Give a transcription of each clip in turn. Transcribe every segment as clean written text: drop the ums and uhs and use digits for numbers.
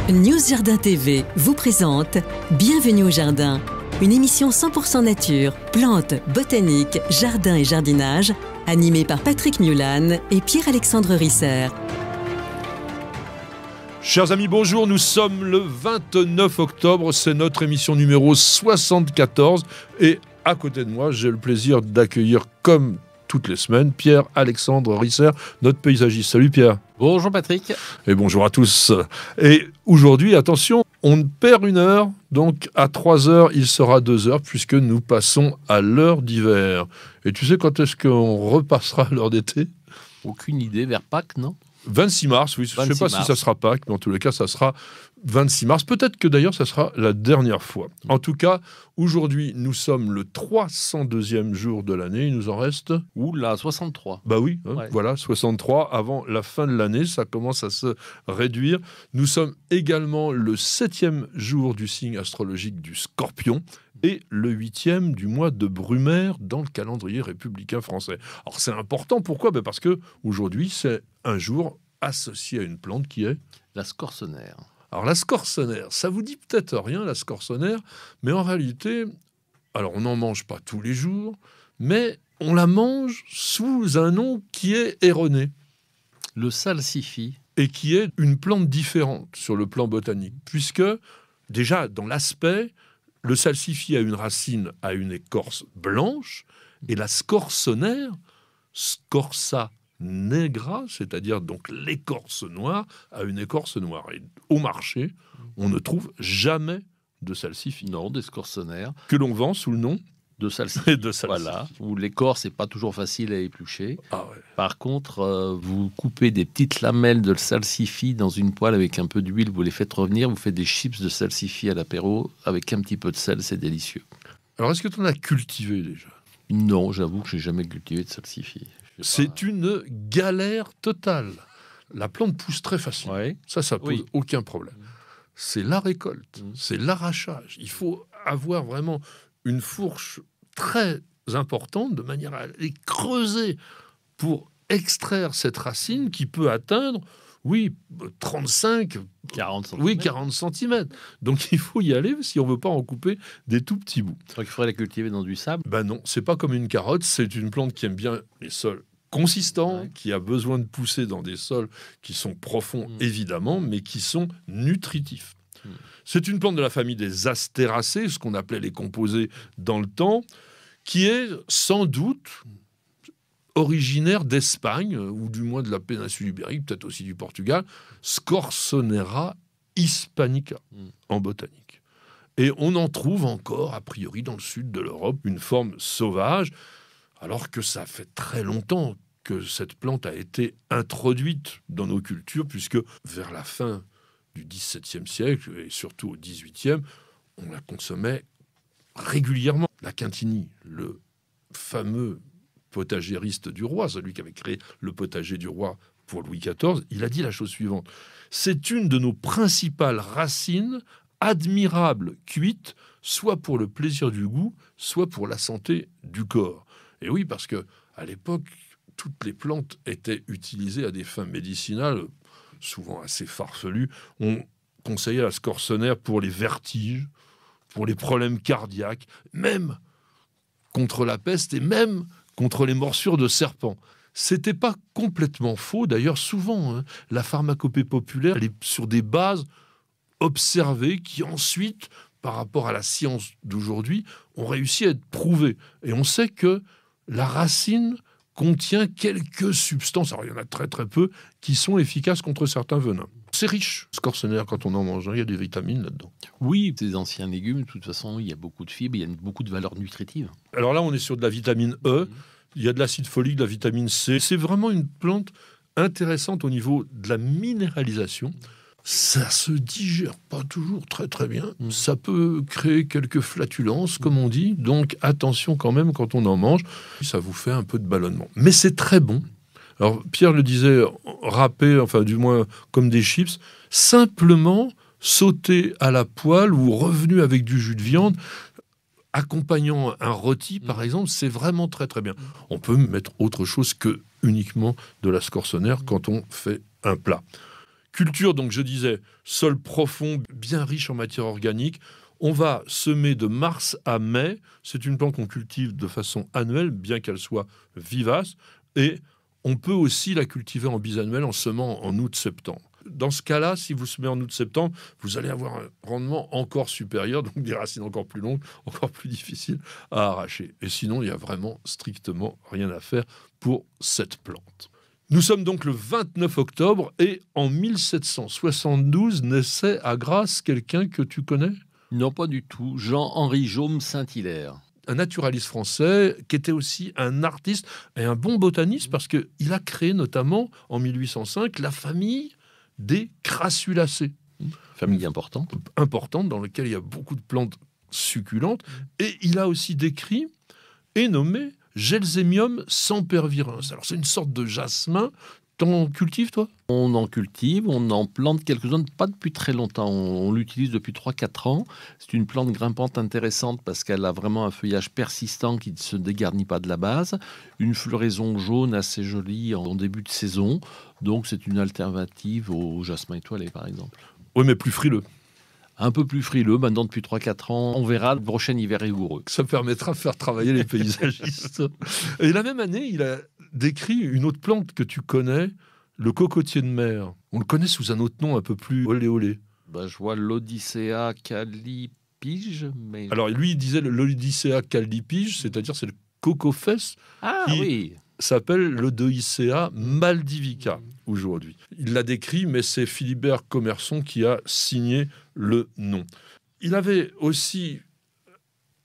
News Jardin TV vous présente Bienvenue au Jardin, une émission 100% nature, plantes, botanique, jardin et jardinage, animée par Patrick Mulan et Pierre-Alexandre Risser. Chers amis, bonjour, nous sommes le 29 octobre, c'est notre émission numéro 74 et à côté de moi, j'ai le plaisir d'accueillir comme toutes les semaines Pierre-Alexandre Risser, notre paysagiste. Salut Pierre. Bonjour Patrick. Et bonjour à tous. Et aujourd'hui, attention, on perd une heure, donc à 3 heures, il sera 2 heures puisque nous passons à l'heure d'hiver. Et tu sais quand est-ce qu'on repassera à l'heure d'été ? Aucune idée, vers Pâques, non ? 26 mars, oui. Je ne sais pas si ça sera Pâques, mais en tous les cas, ça sera 26 mars. Peut-être que d'ailleurs, ça sera la dernière fois. En tout cas, aujourd'hui, nous sommes le 302e jour de l'année. Il nous en reste... Oula, 63. Bah oui, hein, Ouais. Voilà, 63. Avant la fin de l'année, ça commence à se réduire. Nous sommes également le 7e jour du signe astrologique du Scorpion et le 8e du mois de Brumaire dans le calendrier républicain français. Alors c'est important, pourquoi ? Parce que aujourd'hui, c'est un jour associé à une plante qui est... La scorsonère. Alors la scorsonère, ça vous dit peut-être rien, la scorsonère, mais en réalité, alors on n'en mange pas tous les jours, mais on la mange sous un nom qui est erroné Le salsifis. et qui est une plante différente sur le plan botanique, puisque déjà dans l'aspect, le salsifis a une racine à une écorce blanche, et la scorsonère, scorsa negra, c'est-à-dire donc l'écorce noire, a une écorce noire. Et au marché, on ne trouve jamais de salsifis, Non, des scorsonères. que l'on vend sous le nom De salsifis. de salsifis. Voilà. Où l'écorce n'est pas toujours facile à éplucher. Ah ouais. Par contre, vous coupez des petites lamelles de salsifis dans une poêle avec un peu d'huile, vous les faites revenir, vous faites des chips de salsifis à l'apéro avec un petit peu de sel, c'est délicieux. Alors, est-ce que tu en as cultivé déjà ? Non, j'avoue que j'ai jamais cultivé de salsifis. C'est une galère totale. La plante pousse très facilement. Ouais. Ça pose Oui. aucun problème. C'est la récolte, c'est l'arrachage. Il faut avoir vraiment une fourche très importante de manière à les creuser pour extraire cette racine qui peut atteindre, 35, 40 cm. 40 cm. Donc il faut y aller si on veut pas en couper des tout petits bouts. Donc il faudrait la cultiver dans du sable. Ben non, c'est pas comme une carotte, c'est une plante qui aime bien les sols consistants, Ouais. qui a besoin de pousser dans des sols qui sont profonds, évidemment, mais qui sont nutritifs. C'est une plante de la famille des astéracées, ce qu'on appelait les composés dans le temps, qui est sans doute originaire d'Espagne, ou du moins de la péninsule ibérique, peut-être aussi du Portugal, Scorsonera hispanica en botanique. Et on en trouve encore, a priori, dans le sud de l'Europe, une forme sauvage, alors que ça fait très longtemps que cette plante a été introduite dans nos cultures, puisque vers la fin du XVIIe siècle, et surtout au XVIIIe, on la consommait régulièrement. La Quintigny, le fameux potagériste du roi, celui qui avait créé le potager du roi pour Louis XIV, il a dit la chose suivante: c'est une de nos principales racines, admirable cuite, soit pour le plaisir du goût, soit pour la santé du corps. Et oui, parce que à l'époque, toutes les plantes étaient utilisées à des fins médicinales, souvent assez farfelues. On conseillait la scorsonère pour les vertiges, pour les problèmes cardiaques, même contre la peste et même contre les morsures de serpents. C'était pas complètement faux. D'ailleurs, souvent, la pharmacopée populaire, elle est sur des bases observées qui ensuite, par rapport à la science d'aujourd'hui, ont réussi à être prouvées. Et on sait que la racine contient quelques substances, alors il y en a très très peu, qui sont efficaces contre certains venins. C'est riche, scorsonère, quand on en mange, il y a des vitamines là-dedans. Oui, ces anciens légumes, de toute façon, il y a beaucoup de fibres, il y a beaucoup de valeurs nutritives. Alors là, on est sur de la vitamine E, il y a de l'acide folique, de la vitamine C. C'est vraiment une plante intéressante au niveau de la minéralisation. Ça se digère pas toujours très très bien. Ça peut créer quelques flatulences, comme on dit. Donc attention quand même quand on en mange. Ça vous fait un peu de ballonnement. Mais c'est très bon. Alors Pierre le disait, râpé, enfin du moins comme des chips, simplement sauté à la poêle ou revenu avec du jus de viande, accompagnant un rôti par exemple, c'est vraiment très très bien. On peut mettre autre chose que uniquement de la scorsonère quand on fait un plat. Culture, donc je disais, sol profond, bien riche en matière organique. On va semer de mars à mai. C'est une plante qu'on cultive de façon annuelle, bien qu'elle soit vivace. Et on peut aussi la cultiver en bisannuel en semant en août-septembre. Dans ce cas-là, si vous semez en août-septembre, vous allez avoir un rendement encore supérieur, donc des racines encore plus longues, encore plus difficiles à arracher. Et sinon, il n'y a vraiment strictement rien à faire pour cette plante. Nous sommes donc le 29 octobre et en 1772 naissait à Grasse quelqu'un que tu connais ? Non, pas du tout. Jean-Henri Jaume Saint-Hilaire. Un naturaliste français qui était aussi un artiste et un bon botaniste parce qu'il a créé notamment en 1805 la famille des Crassulaceae. Famille importante. Importante dans laquelle il y a beaucoup de plantes succulentes. Et il a aussi décrit et nommé Gelsemium sempervirens. Alors c'est une sorte de jasmin. T'en cultives, toi ? On en cultive, on en plante quelques-uns, pas depuis très longtemps. On l'utilise depuis 3-4 ans. C'est une plante grimpante intéressante parce qu'elle a vraiment un feuillage persistant qui ne se dégarnit pas de la base. Une floraison jaune assez jolie en début de saison. Donc c'est une alternative au jasmin étoilé, par exemple. Oui, mais plus frileux. Un peu plus frileux, maintenant depuis 3-4 ans. On verra, le prochain hiver rigoureux. Ça permettra de faire travailler les paysagistes. Et la même année, il a décrit une autre plante que tu connais, le cocotier de mer. On le connaît sous un autre nom un peu plus olé-olé. Je vois l'Odyssea callipige. Mais... Alors lui, il disait l'Odyssea callipige, c'est-à-dire c'est le cocofès qui s'appelle l'Odyssea maldivica aujourd'hui. Il l'a décrit, mais c'est Philibert Commerson qui a signé le nom. Il avait aussi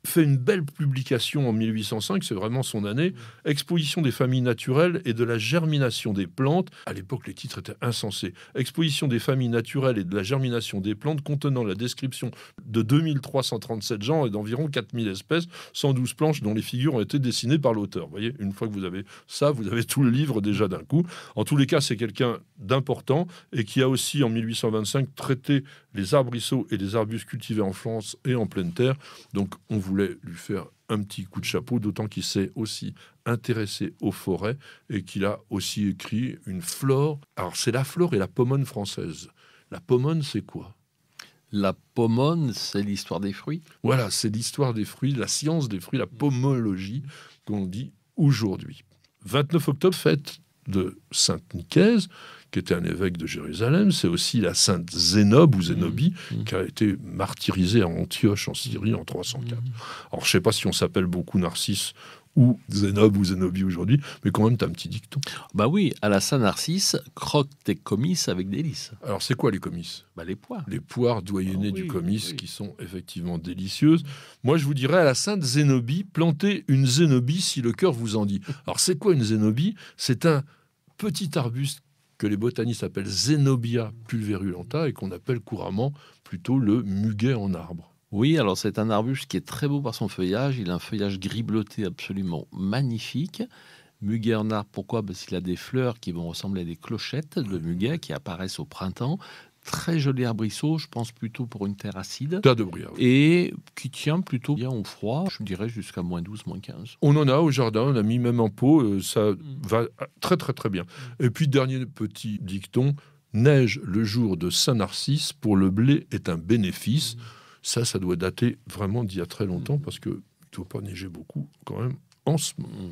fait une belle publication en 1805, c'est vraiment son année, Exposition des familles naturelles et de la germination des plantes. À l'époque, les titres étaient insensés. Exposition des familles naturelles et de la germination des plantes contenant la description de 2337 genres et d'environ 4000 espèces, 112 planches dont les figures ont été dessinées par l'auteur. Vous voyez, une fois que vous avez ça, vous avez tout le livre déjà d'un coup. En tous les cas, c'est quelqu'un d'important et qui a aussi, en 1825, traité les arbrisseaux et les arbustes cultivés en France et en pleine terre. Donc, on voulait lui faire un petit coup de chapeau, d'autant qu'il s'est aussi intéressé aux forêts et qu'il a aussi écrit une flore. Alors, c'est la flore et la pomone française. La pomone, c'est quoi ? La pomone, c'est l'histoire des fruits. Voilà, c'est l'histoire des fruits, la science des fruits, la pomologie qu'on dit aujourd'hui. 29 octobre, fête de Sainte Nicaise, qui était un évêque de Jérusalem. C'est aussi la sainte Zénobe ou Zénobie, qui a été martyrisée à Antioche en Syrie en 304. Alors, je ne sais pas si on s'appelle beaucoup Narcisse ou Zénobe ou Zénobie aujourd'hui, mais quand même, tu as un petit dicton. Bah oui, à la Saint-Narcisse, croque tes comices avec délices. Alors, c'est quoi les comices ? Les poires. Les poires doyennées du comice, qui sont effectivement délicieuses. Moi, je vous dirais à la sainte Zénobie, plantez une zénobie si le cœur vous en dit. Alors, c'est quoi une zénobie ? C'est un petit arbuste que les botanistes appellent Zénobia pulverulenta et qu'on appelle couramment plutôt le muguet en arbre. Oui, alors c'est un arbuste qui est très beau par son feuillage. Il a un feuillage gris bleuté absolument magnifique. Muguet en arbre, pourquoi ? Parce qu'il a des fleurs qui vont ressembler à des clochettes de muguet qui apparaissent au printemps. Très joli arbrisseau, je pense plutôt pour une terre acide. Terre de Bruyère. Et qui tient plutôt bien au froid, je dirais jusqu'à moins 12, moins 15. On en a au jardin, on a mis même en pot, ça va très très très bien. Et puis dernier petit dicton, neige le jour de Saint-Narcisse, pour le blé est un bénéfice. Ça doit dater vraiment d'il y a très longtemps parce qu'il ne doit pas neiger beaucoup quand même en ce moment.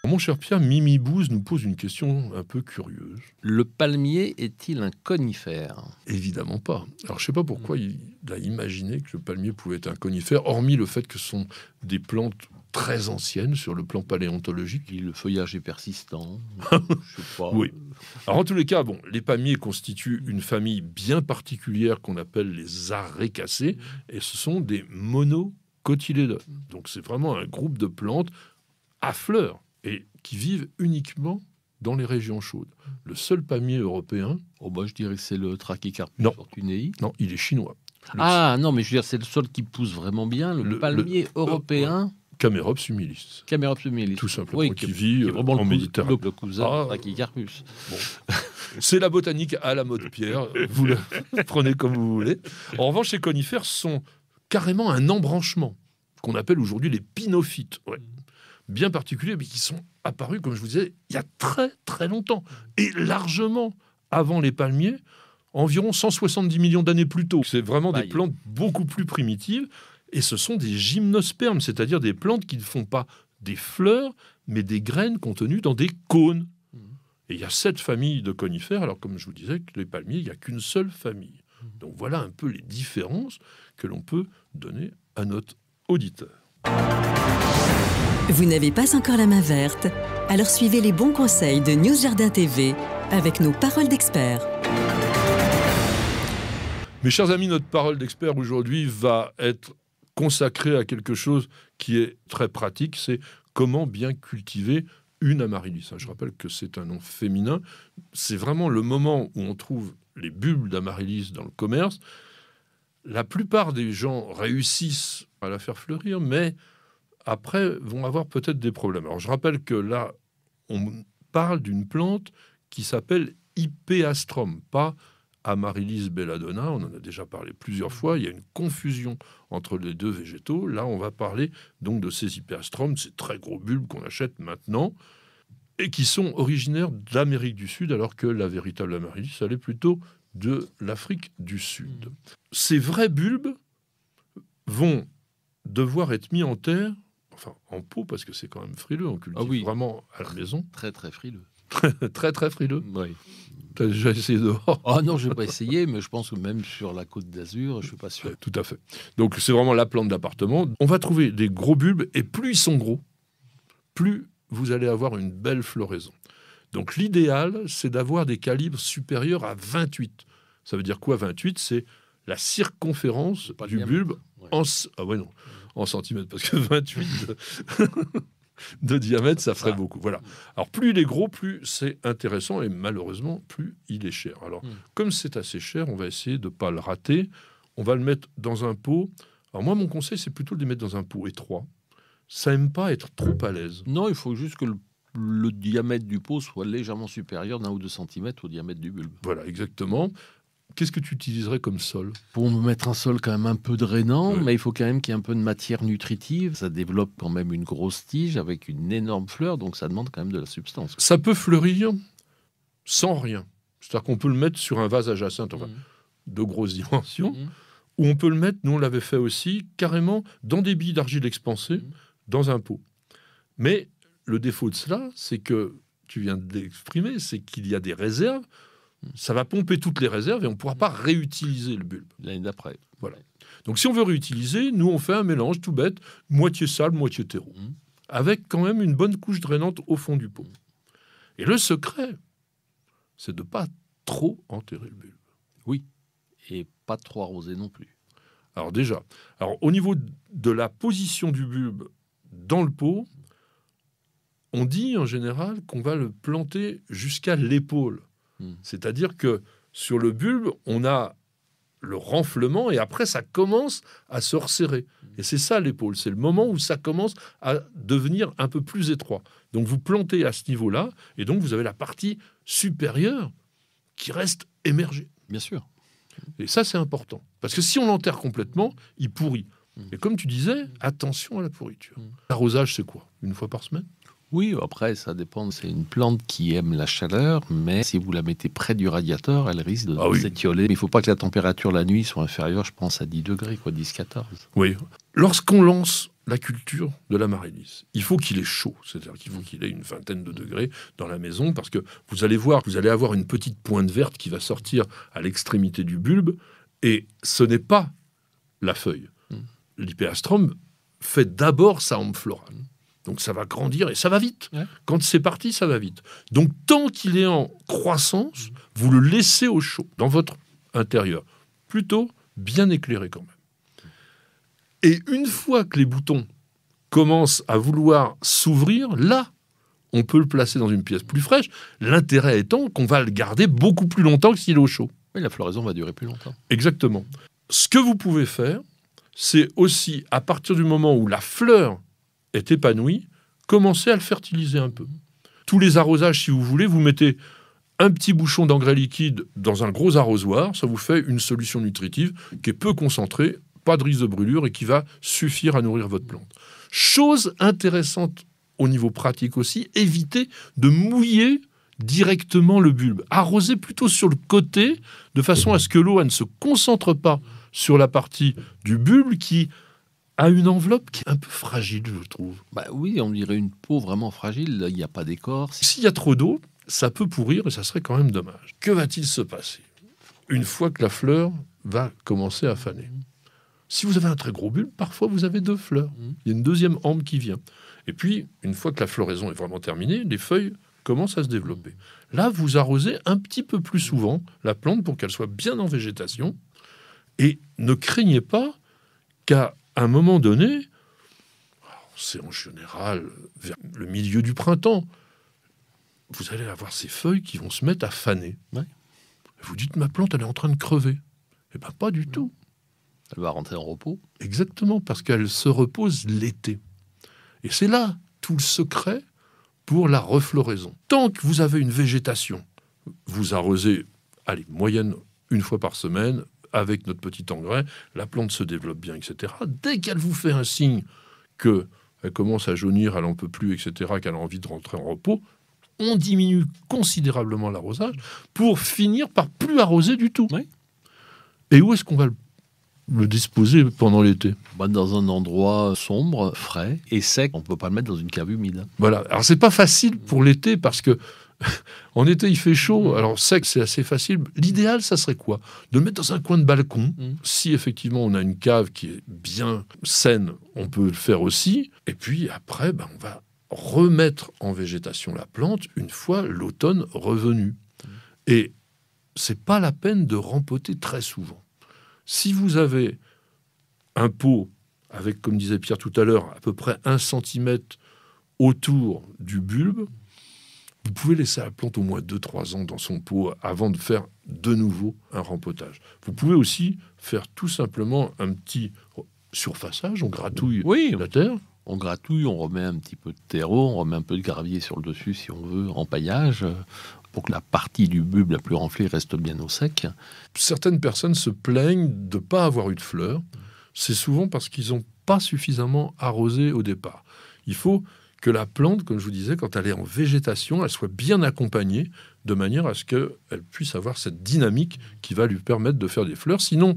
Mon cher Pierre, Mimi Bouze nous pose une question un peu curieuse. Le palmier est-il un conifère ? Évidemment pas. Alors je ne sais pas pourquoi il a imaginé que le palmier pouvait être un conifère, hormis le fait que ce sont des plantes très anciennes sur le plan paléontologique. Et le feuillage est persistant. Je sais pas. Oui. Alors en tous les cas, les palmiers constituent une famille bien particulière qu'on appelle les Arécacées, et ce sont des monocotylédones. Donc c'est vraiment un groupe de plantes à fleurs et qui vivent uniquement dans les régions chaudes. Le seul palmier européen... je dirais que c'est le Trachycarpus fortunei. Non, il est chinois. Non, mais je veux dire, c'est le seul qui pousse vraiment bien. Le palmier européen... Camerops humilis. Camerops humilis. Tout simplement, qui vit en Méditerranée. Le cousin Trachycarpus. C'est la botanique à la mode Pierre. Vous le prenez comme vous voulez. En revanche, ces conifères sont carrément un embranchement qu'on appelle aujourd'hui les pinophytes. Ouais. bien particuliers, mais qui sont apparus, comme je vous disais, il y a très très longtemps, et largement avant les palmiers, environ 170 millions d'années plus tôt. C'est vraiment des plantes beaucoup plus primitives, et ce sont des gymnospermes, c'est-à-dire des plantes qui ne font pas des fleurs, mais des graines contenues dans des cônes. Et il y a 7 familles de conifères, alors comme je vous disais, que les palmiers, il n'y a qu'une seule famille. Donc voilà un peu les différences que l'on peut donner à notre auditeur. Vous n'avez pas encore la main verte? Alors suivez les bons conseils de News Jardin TV avec nos paroles d'experts. Mes chers amis, notre parole d'expert aujourd'hui va être consacrée à quelque chose qui est très pratique, c'est comment bien cultiver une amaryllis. Je rappelle que c'est un nom féminin. C'est vraiment le moment où on trouve les bulbes d'amaryllis dans le commerce. La plupart des gens réussissent à la faire fleurir, mais après vont avoir peut-être des problèmes. Alors je rappelle que là, on parle d'une plante qui s'appelle Hippeastrum, pas Amaryllis belladonna. On en a déjà parlé plusieurs fois. Il y a une confusion entre les deux végétaux. Là, on va parler donc de ces Hippeastrum, ces très gros bulbes qu'on achète maintenant et qui sont originaires d'Amérique du Sud, alors que la véritable amaryllis, elle est plutôt de l'Afrique du Sud. Ces vrais bulbes vont devoir être mis en terre, enfin en pot, parce que c'est quand même frileux, on cultive vraiment à la maison. Très très frileux. Très très frileux. Oui. Tu as déjà essayé dehors? Ah non, je n'ai pas essayé, mais je pense que même sur la Côte d'Azur, je ne suis pas sûr. Tout à fait. Donc c'est vraiment la plante d'appartement. On va trouver des gros bulbes, et plus ils sont gros, plus vous allez avoir une belle floraison. Donc l'idéal, c'est d'avoir des calibres supérieurs à 28. Ça veut dire quoi 28? C'est la circonférence du bulbe en centimètres, parce que 28 de diamètre, ça ferait beaucoup. Voilà. Alors plus il est gros, plus c'est intéressant, et malheureusement, plus il est cher. Alors, comme c'est assez cher, on va essayer de ne pas le rater. On va le mettre dans un pot. Alors moi, mon conseil, c'est plutôt de les mettre dans un pot étroit. Ça n'aime pas être trop à l'aise. Non, il faut juste que le diamètre du pot soit légèrement supérieur d'1 ou 2 cm au diamètre du bulbe. Voilà, exactement. Qu'est-ce que tu utiliserais comme sol? Pour mettre un sol quand même un peu drainant, mais il faut quand même qu'il y ait un peu de matière nutritive. Ça développe quand même une grosse tige avec une énorme fleur, donc ça demande quand même de la substance. Ça peut fleurir sans rien. C'est-à-dire qu'on peut le mettre sur un vase à jacinthe, enfin, de grosses dimensions, ou on peut le mettre, nous on l'avait fait aussi, carrément dans des billes d'argile expansées, dans un pot. Mais le défaut de cela, c'est que, tu viens de l'exprimer, c'est qu'il y a des réserves. Ça va pomper toutes les réserves et on ne pourra pas réutiliser le bulbe. L'année d'après. Voilà. Donc si on veut réutiliser, nous on fait un mélange tout bête, moitié sable, moitié terreau, avec quand même une bonne couche drainante au fond du pot. Et le secret, c'est de ne pas trop enterrer le bulbe. Oui, et pas trop arroser non plus. Alors déjà, au niveau de la position du bulbe dans le pot, on dit en général qu'on va le planter jusqu'à l'épaule. C'est-à-dire que sur le bulbe, on a le renflement et après, ça commence à se resserrer. Et c'est ça l'épaule, c'est le moment où ça commence à devenir un peu plus étroit. Donc vous plantez à ce niveau-là et donc vous avez la partie supérieure qui reste émergée. Bien sûr. Et ça, c'est important. Parce que si on l'enterre complètement, il pourrit. Et comme tu disais, attention à la pourriture. L'arrosage, c'est quoi? Une fois par semaine? Oui, après, ça dépend. C'est une plante qui aime la chaleur, mais si vous la mettez près du radiateur, elle risque de s'étioler. Mais il ne faut pas que la température la nuit soit inférieure, je pense, à 10 degrés, 10-14. Oui. Lorsqu'on lance la culture de l'amaryllis, il faut qu'il ait chaud. C'est-à-dire qu'il faut qu'il ait une vingtaine de degrés dans la maison, parce que vous allez voir, vous allez avoir une petite pointe verte qui va sortir à l'extrémité du bulbe, et ce n'est pas la feuille. L'Hippeastrum fait d'abord sa hampe florale. Donc ça va grandir et ça va vite. Ouais. Quand c'est parti, ça va vite. Donc tant qu'il est en croissance, vous le laissez au chaud dans votre intérieur. Plutôt bien éclairé quand même. Et une fois que les boutons commencent à vouloir s'ouvrir, là, on peut le placer dans une pièce plus fraîche. L'intérêt étant qu'on va le garder beaucoup plus longtemps que s'il est au chaud. Oui, la floraison va durer plus longtemps. Exactement. Ce que vous pouvez faire, c'est aussi, à partir du moment où la fleur est épanouie, commencez à le fertiliser un peu. Tous les arrosages, si vous voulez, vous mettez un petit bouchon d'engrais liquide dans un gros arrosoir, ça vous fait une solution nutritive qui est peu concentrée, pas de risque de brûlure et qui va suffire à nourrir votre plante. Chose intéressante au niveau pratique aussi, éviter de mouiller directement le bulbe. Arroser plutôt sur le côté, de façon à ce que l'eau ne se concentre pas sur la partie du bulbe qui a une enveloppe qui est un peu fragile, je trouve. Bah oui, on dirait une peau vraiment fragile, il n'y a pas d'écorce. S'il y a trop d'eau, ça peut pourrir et ça serait quand même dommage. Que va-t-il se passer une fois que la fleur va commencer à faner? Si vous avez un très gros bulbe, parfois vous avez 2 fleurs. Il y a une deuxième hampe qui vient. Et puis, une fois que la floraison est vraiment terminée, les feuilles commencent à se développer. Là, vous arrosez un petit peu plus souvent la plante pour qu'elle soit bien en végétation. Et ne craignez pas qu'à un moment donné, c'est en général vers le milieu du printemps, vous allez avoir ces feuilles qui vont se mettre à faner. Ouais. Vous dites, ma plante, elle est en train de crever. Eh bien, pas du tout. Elle va rentrer en repos. Exactement, parce qu'elle se repose l'été. Et c'est là tout le secret pour la refloraison. Tant que vous avez une végétation, vous arrosez, allez, moyenne 1 fois par semaine, avec notre petit engrais, la plante se développe bien, etc. Dès qu'elle vous fait un signe qu'elle commence à jaunir, elle n'en peut plus, etc., qu'elle a envie de rentrer en repos, on diminue considérablement l'arrosage pour finir par plus arroser du tout. Oui. Et où est-ce qu'on va le disposer pendant l'été? Dans un endroit sombre, frais et sec. On ne peut pas le mettre dans une cave humide. Voilà. Alors, c'est pas facile pour l'été parce que en été, il fait chaud. Alors, sec, c'est assez facile. L'idéal, ça serait quoi? De le mettre dans un coin de balcon. Si effectivement on a une cave qui est bien saine, on peut le faire aussi. Et puis après, on va remettre en végétation la plante une fois l'automne revenu. Et c'est pas la peine de rempoter très souvent. Si vous avez un pot avec, comme disait Pierre tout à l'heure, à peu près 1 centimètre autour du bulbe, vous pouvez laisser la plante au moins 2-3 ans dans son pot avant de faire de nouveau un rempotage. Vous pouvez aussi faire tout simplement un petit surfaçage, on gratouille la terre. On gratouille, on remet un petit peu de terreau, on remet un peu de gravier sur le dessus si on veut, en paillage, pour que la partie du bulbe la plus renflée reste bien au sec. Certaines personnes se plaignent de ne pas avoir eu de fleurs. C'est souvent parce qu'ils n'ont pas suffisamment arrosé au départ. Il faut que la plante, comme je vous disais, quand elle est en végétation, elle soit bien accompagnée de manière à ce qu'elle puisse avoir cette dynamique qui va lui permettre de faire des fleurs. Sinon,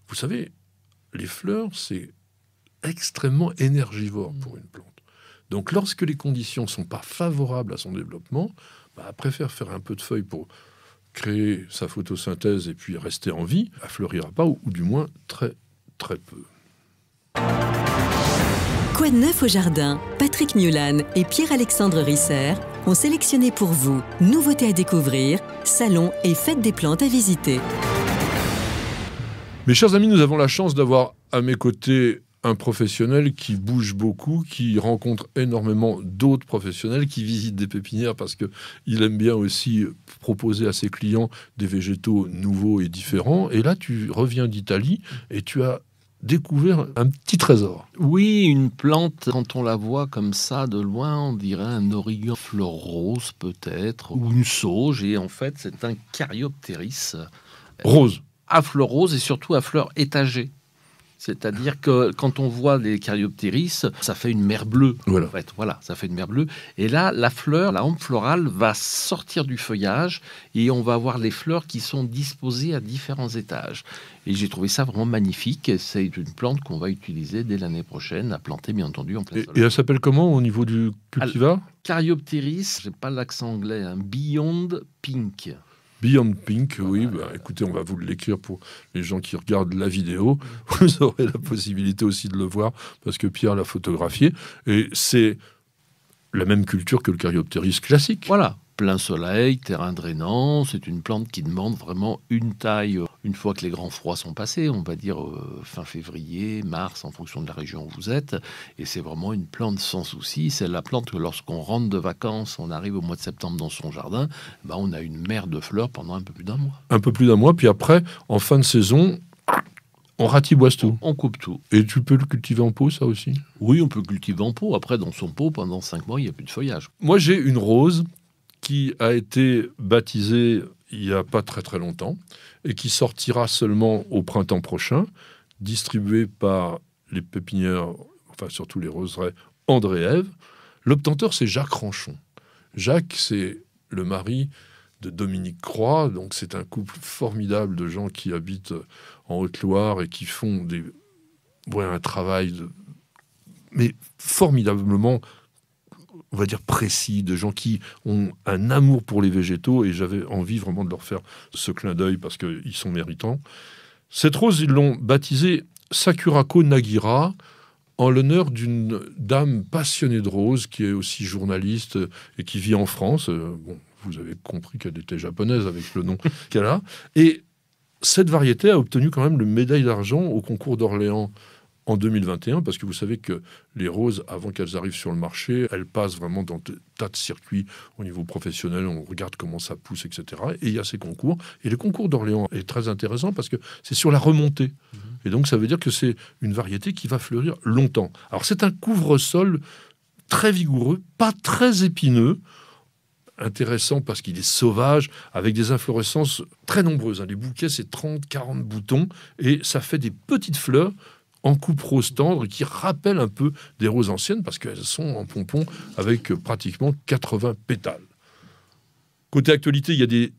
vous savez, les fleurs, c'est extrêmement énergivore pour une plante. Donc, lorsque les conditions ne sont pas favorables à son développement, elle préfère faire un peu de feuilles pour créer sa photosynthèse et puis rester en vie. Elle ne fleurira pas, ou du moins très, très peu. Quoi de neuf au jardin? Patrick Mulan et Pierre-Alexandre Risser ont sélectionné pour vous nouveautés à découvrir, salons et fêtes des plantes à visiter. Mes chers amis, nous avons la chance d'avoir à mes côtés un professionnel qui bouge beaucoup, qui rencontre énormément d'autres professionnels, qui visitent des pépinières parce qu'il aime bien aussi proposer à ses clients des végétaux nouveaux et différents. Et là, tu reviens d'Italie et tu as découvert un petit trésor. Oui, une plante, quand on la voit comme ça de loin, on dirait un origan fleur rose peut-être, ou une sauge, et en fait c'est un Caryopteris. Rose. À fleur rose et surtout à fleurs étagées. C'est-à-dire que quand on voit les Caryopteris, ça fait une mer bleue. Voilà. En fait, voilà, ça fait une mer bleue. Et là, la fleur, la hampe florale, va sortir du feuillage et on va avoir les fleurs qui sont disposées à différents étages. Et j'ai trouvé ça vraiment magnifique. C'est une plante qu'on va utiliser dès l'année prochaine, à planter bien entendu en plein soleil. Et elle s'appelle comment au niveau du cultivar? Caryopteris, j'ai pas l'accent anglais, Beyond Pink. Beyond Pink, oui. Écoutez, on va vous l'écrire pour les gens qui regardent la vidéo. Vous aurez la possibilité aussi de le voir parce que Pierre l'a photographié. Et c'est la même culture que le Caryopteris classique. Voilà, plein soleil, terrain drainant. C'est une plante qui demande vraiment une taille. Une fois que les grands froids sont passés, on va dire fin février, mars, en fonction de la région où vous êtes. Et c'est vraiment une plante sans souci. C'est la plante que lorsqu'on rentre de vacances, on arrive au mois de septembre dans son jardin, on a une mer de fleurs pendant un peu plus d'un mois. Un peu plus d'un mois, puis après, en fin de saison, on ratiboise tout. On coupe tout. Et tu peux le cultiver en pot, ça aussi? Oui, on peut le cultiver en pot. Après, dans son pot, pendant 5 mois, il n'y a plus de feuillage. Moi, j'ai une rose qui a été baptisée il n'y a pas très très longtemps et qui sortira seulement au printemps prochain, distribuée par les pépinières, enfin surtout les roseraies André Ève. L'obtenteur, c'est Jacques Ranchon. Jacques, c'est le mari de Dominique Croix, donc c'est un couple formidable de gens qui habitent en Haute-Loire et qui font un travail mais formidablement, on va dire, précis, de gens qui ont un amour pour les végétaux, et j'avais envie vraiment de leur faire ce clin d'œil parce qu'ils sont méritants. Cette rose, ils l'ont baptisée Sakurako Nagira, en l'honneur d'une dame passionnée de roses, qui est aussi journaliste et qui vit en France. Vous avez compris qu'elle était japonaise avec le nom qu'elle a. Et cette variété a obtenu quand même le médaille d'argent au concours d'Orléans en 2021, parce que vous savez que les roses, avant qu'elles arrivent sur le marché, elles passent vraiment dans des tas de circuits au niveau professionnel, on regarde comment ça pousse, etc. Et il y a ces concours. Et le concours d'Orléans est très intéressant parce que c'est sur la remontée. Et donc ça veut dire que c'est une variété qui va fleurir longtemps. Alors c'est un couvre-sol très vigoureux, pas très épineux, intéressant parce qu'il est sauvage, avec des inflorescences très nombreuses. Les bouquets, c'est 30-40 boutons, et ça fait des petites fleurs en coupe rose tendre qui rappellent un peu des roses anciennes parce qu'elles sont en pompon avec pratiquement 80 pétales. Côté actualité, il y a des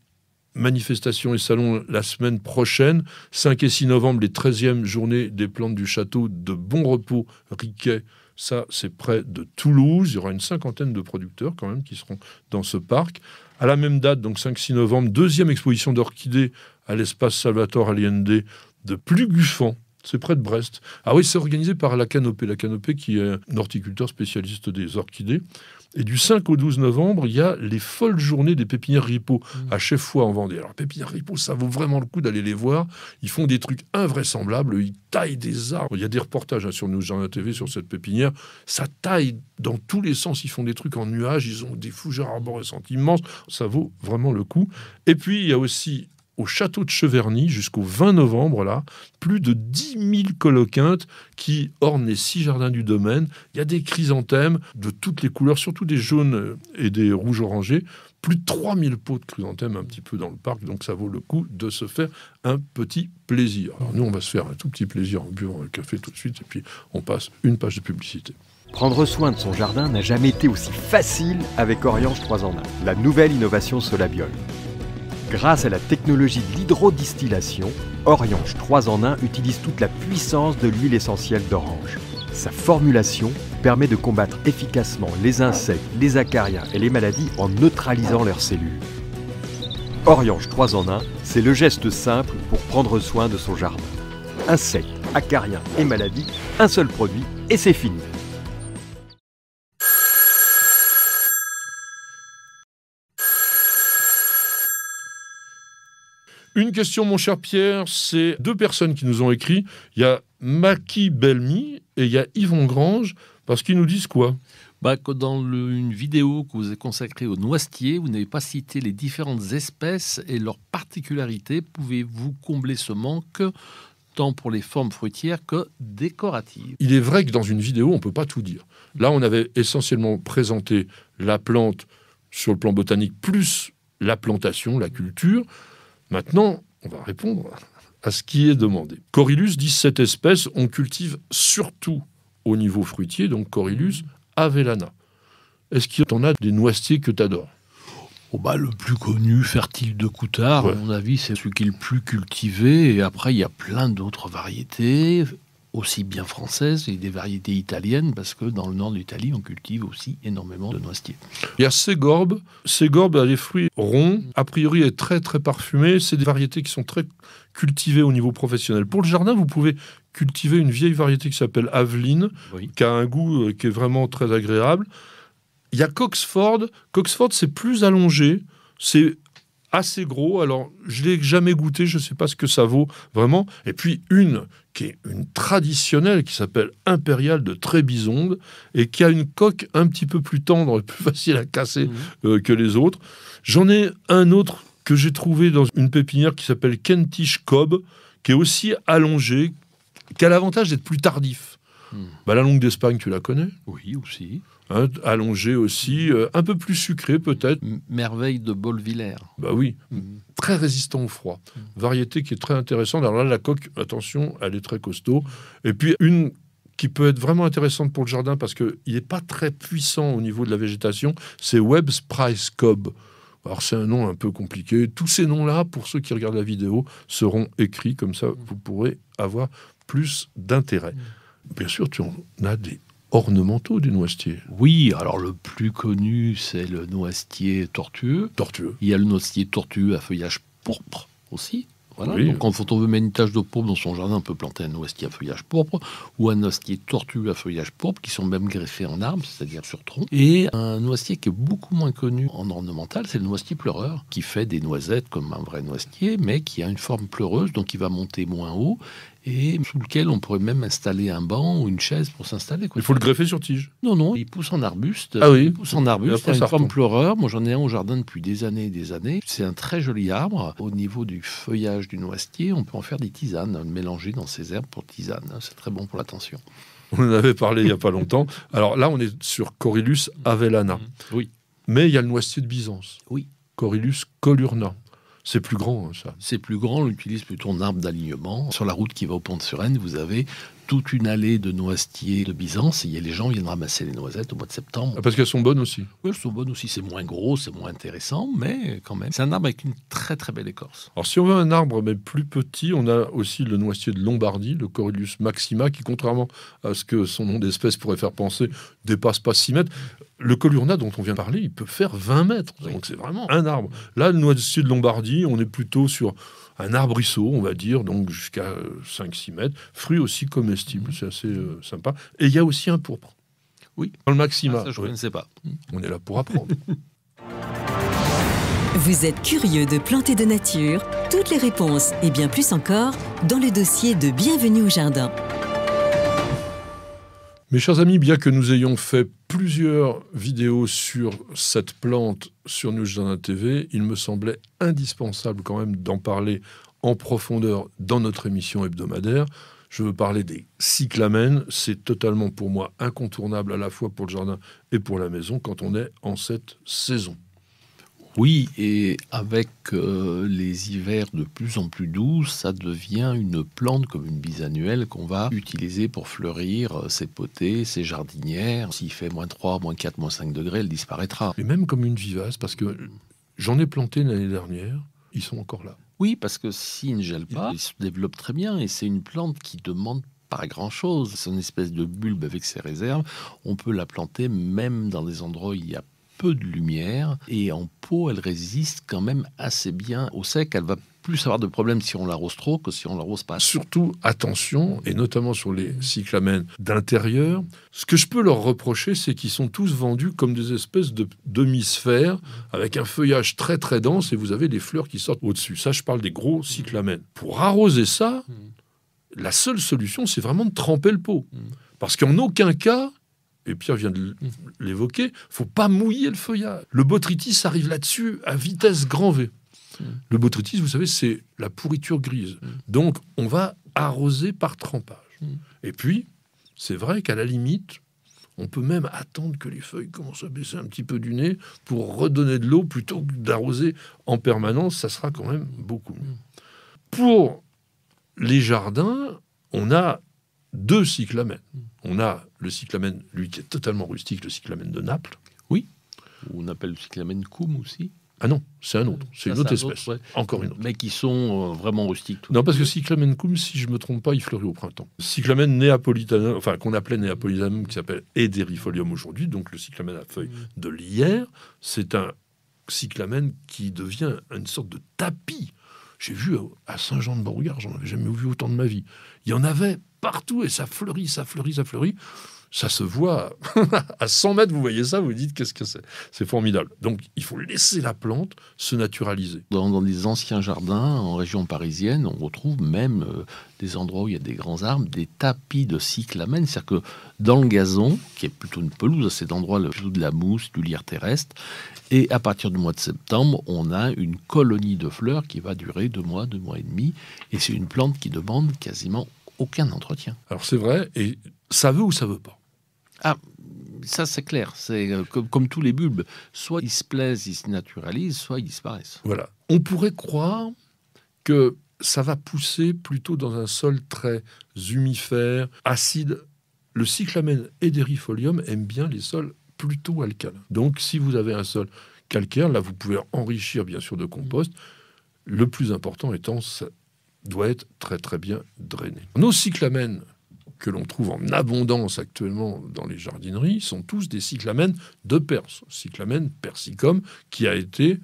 manifestations et salons la semaine prochaine. 5 et 6 novembre, les 13e journées des plantes du château de Bon Repos Riquet. Ça, c'est près de Toulouse. Il y aura une 50aine de producteurs quand même qui seront dans ce parc. À la même date, donc 5-6 novembre, 2e exposition d'orchidées à l'espace Salvatore Allende de Pluguffan. C'est près de Brest. Ah oui, c'est organisé par la Canopée. La Canopée qui est un horticulteur spécialiste des orchidées. Et du 5 au 12 novembre, il y a les folles journées des pépinières Ripaud à Cheffoy en Vendée. Alors, pépinières Ripaud, ça vaut vraiment le coup d'aller les voir. Ils font des trucs invraisemblables. Ils taillent des arbres. Il y a des reportages sur Nous Jardin TV sur cette pépinière. Ça taille dans tous les sens. Ils font des trucs en nuages. Ils ont des fougères arborescentes immenses. Ça vaut vraiment le coup. Et puis, il y a aussi au château de Cheverny, jusqu'au 20 novembre, là, plus de 10 000 coloquintes qui ornent les 6 jardins du domaine. Il y a des chrysanthèmes de toutes les couleurs, surtout des jaunes et des rouges orangés. Plus de 3 000 pots de chrysanthèmes un petit peu dans le parc, donc ça vaut le coup de se faire un petit plaisir. Alors nous, on va se faire un tout petit plaisir en buvant un café tout de suite, et puis on passe une page de publicité. Prendre soin de son jardin n'a jamais été aussi facile avec Oriange 3 en 1, la nouvelle innovation Solabiol. Grâce à la technologie de l'hydrodistillation, Oriange 3 en 1 utilise toute la puissance de l'huile essentielle d'orange. Sa formulation permet de combattre efficacement les insectes, les acariens et les maladies en neutralisant leurs cellules. Oriange 3 en 1, c'est le geste simple pour prendre soin de son jardin. Insectes, acariens et maladies, un seul produit et c'est fini. Une question, mon cher Pierre, c'est 2 personnes qui nous ont écrit. Il y a Maki Belmi et il y a Yvon Grange, parce qu'ils nous disent quoi ? Que dans une vidéo que vous avez consacrée au noisetier, vous n'avez pas cité les différentes espèces et leurs particularités. Pouvez-vous combler ce manque, tant pour les formes fruitières que décoratives ? Il est vrai que dans une vidéo, on ne peut pas tout dire. Là, on avait essentiellement présenté la plante sur le plan botanique, plus la plantation, la culture. Maintenant, on va répondre à ce qui est demandé. Corylus, 17 espèces, on cultive surtout au niveau fruitier, donc Corylus avellana. Est-ce qu'il y en a des noisetiers que tu adores ? Le plus connu, Fertile de Coutard, à mon avis, c'est celui qui est le plus cultivé. Et après, il y a plein d'autres variétés, aussi bien françaises et des variétés italiennes, parce que dans le nord de l'Italie, on cultive aussi énormément de noisetiers. Il y a Ségorbe. Ségorbe a des fruits ronds, a priori est très très parfumé. C'est des variétés qui sont très cultivées au niveau professionnel. Pour le jardin, vous pouvez cultiver une vieille variété qui s'appelle Aveline, qui a un goût qui est vraiment très agréable. Il y a Coxford. Coxford, c'est plus allongé, c'est assez gros. Alors, je ne l'ai jamais goûté, je ne sais pas ce que ça vaut vraiment. Et puis, une qui est une traditionnelle qui s'appelle Impériale de Trébizonde et qui a une coque un petit peu plus tendre et plus facile à casser que les autres. J'en ai un autre que j'ai trouvé dans une pépinière qui s'appelle Kentish Cobb, qui est aussi allongé, qui a l'avantage d'être plus tardif. La longue d'Espagne, tu la connais ? Oui, aussi. Allongé aussi, un peu plus sucré peut-être. Merveille de Bolvillers. Oui, très résistant au froid. Variété qui est très intéressante. Alors là, la coque, attention, elle est très costaud. Et puis une qui peut être vraiment intéressante pour le jardin parce qu'il n'est pas très puissant au niveau de la végétation, c'est Webb's Price Cob. Alors c'est un nom un peu compliqué. Tous ces noms-là, pour ceux qui regardent la vidéo, seront écrits comme ça, vous pourrez avoir plus d'intérêt. Bien sûr, tu en as des ornementaux du noisetier. Oui, alors le plus connu, c'est le noisetier tortueux. Il y a le noisetier tortueux à feuillage pourpre aussi. Voilà. Oui. Donc quand on veut mettre une tache de pourpre dans son jardin, on peut planter un noisetier à feuillage pourpre ou un noisetier tortueux à feuillage pourpre qui sont même greffés en arbre, c'est-à-dire sur tronc. Et un noisetier qui est beaucoup moins connu en ornemental, c'est le noisetier pleureur, qui fait des noisettes comme un vrai noisetier, mais qui a une forme pleureuse, donc il va monter moins haut et sous lequel on pourrait même installer un banc ou une chaise pour s'installer. Il faut le greffer sur tige. Non, il pousse en arbuste. Ah oui. Il pousse en arbuste, après, il a ça une forme retombe. pleureur. Moi, j'en ai un au jardin depuis des années et des années. C'est un très joli arbre. Au niveau du feuillage du noisetier, on peut en faire des tisanes, le mélanger dans ses herbes pour tisane. C'est très bon pour la tension. On en avait parlé il n'y a pas longtemps. Alors là, on est sur Corylus avellana. Oui. Mais il y a le noisetier de Byzance. Oui. Corylus colurna. C'est plus grand, ça. C'est plus grand, on l'utilise plutôt en arbre d'alignement. Sur la route qui va au Pont de Suresnes, vous avez toute une allée de noisetiers de Byzance et les gens viennent ramasser les noisettes au mois de septembre. Ah, parce qu'elles sont bonnes aussi. Oui, elles sont bonnes aussi, c'est moins gros, c'est moins intéressant, mais quand même. C'est un arbre avec une très très belle écorce. Alors, si on veut un arbre mais plus petit, on a aussi le noisetier de Lombardie, le Corylus maxima, qui, contrairement à ce que son nom d'espèce pourrait faire penser, dépasse pas 6 mètres. Le colurna dont on vient de parler, il peut faire 20 mètres. Oui. Donc, c'est vraiment un arbre. Là, le noisetier de Lombardie, on est plutôt sur un arbrisseau, on va dire, donc jusqu'à 5-6 mètres. Fruit aussi comestible, c'est assez sympa. Et il y a aussi un pourpre. Oui. Dans le maxima. Ça, je Ouais. ne sais pas. On est là pour apprendre. Vous êtes curieux de planter de nature? Toutes les réponses et bien plus encore dans le dossier de Bienvenue au jardin. Mes chers amis, bien que nous ayons fait plusieurs vidéos sur cette plante sur News Jardin TV, il me semblait indispensable quand même d'en parler en profondeur dans notre émission hebdomadaire. Je veux parler des cyclamènes. C'est totalement pour moi incontournable à la fois pour le jardin et pour la maison quand on est en cette saison. Oui, et avec les hivers de plus en plus doux, ça devient une plante comme une bisannuelle qu'on va utiliser pour fleurir ses potées, ses jardinières. S'il fait -3, -4, -5 degrés, elle disparaîtra. Et même comme une vivace, parce que j'en ai planté l'année dernière, ils sont encore là. Oui, parce que s'il ne gèle pas, il se développe très bien et c'est une plante qui demande pas grand-chose. C'est une espèce de bulbe avec ses réserves. On peut la planter même dans des endroits où il y a peu de lumière et en pot, elle résiste quand même assez bien au sec. Elle va plus avoir de problèmes si on l'arrose trop que si on l'arrose pas. Surtout, attention, et notamment sur les cyclamènes d'intérieur, ce que je peux leur reprocher, c'est qu'ils sont tous vendus comme des espèces de demi-sphères avec un feuillage très très dense et vous avez des fleurs qui sortent au-dessus. Ça, je parle des gros cyclamènes. Pour arroser ça, la seule solution, c'est vraiment de tremper le pot. Parce qu'en aucun cas, et Pierre vient de l'évoquer, il ne faut pas mouiller le feuillage. Le botrytis arrive là-dessus à vitesse grand V. Le botrytis, vous savez, c'est la pourriture grise. Donc, on va arroser par trempage. Et puis, c'est vrai qu'à la limite, on peut même attendre que les feuilles commencent à baisser un petit peu du nez pour redonner de l'eau plutôt que d'arroser en permanence. Ça sera quand même beaucoup mieux. Pour les jardins, on a 2 cyclamènes. On a le cyclamène, lui, qui est totalement rustique, le cyclamène de Naples. Oui, on appelle le cyclamène coum aussi. Ah non, c'est un autre. C'est une autre espèce. Ouais. Encore une autre. Mais qui sont vraiment rustiques. Non, parce que cyclamen cum, si je ne me trompe pas, il fleurit au printemps. Cyclamen neapolitanum, enfin qu'on appelait neapolitanum, qui s'appelle Ederifolium aujourd'hui, donc le cyclamen à feuilles de lierre, c'est un cyclamen qui devient une sorte de tapis. J'ai vu à Saint-Jean-de-Beauregard, j'en avais jamais vu autant de ma vie. Il y en avait partout et ça fleurit, ça fleurit, ça fleurit. Ça se voit à 100 mètres, vous voyez ça, vous vous dites qu'est-ce que c'est. C'est formidable. Donc, il faut laisser la plante se naturaliser. Dans des anciens jardins en région parisienne, on retrouve même des endroits où il y a des grands arbres, des tapis de cyclamen. C'est-à-dire que dans le gazon, qui est plutôt une pelouse, à cet endroit, plutôt de la mousse, du lierre terrestre, et à partir du mois de septembre, on a une colonie de fleurs qui va durer 2 mois, 2 mois et demi. Et c'est une plante qui demande quasiment aucun entretien. Alors, c'est vrai, et ça veut ou ça veut pas. Ah, ça c'est clair, c'est comme tous les bulbes, soit ils se plaisent, ils se naturalisent, soit ils disparaissent. Voilà. On pourrait croire que ça va pousser plutôt dans un sol très humifère, acide. le cyclamen éderifolium aime bien les sols plutôt alcalins. Donc, si vous avez un sol calcaire, là, vous pouvez enrichir, bien sûr, de compost. Le plus important étant, ça doit être très, très bien drainé. Nos cyclamens que l'on trouve en abondance actuellement dans les jardineries sont tous des cyclamens de Perse. Cyclamen persicum, qui a été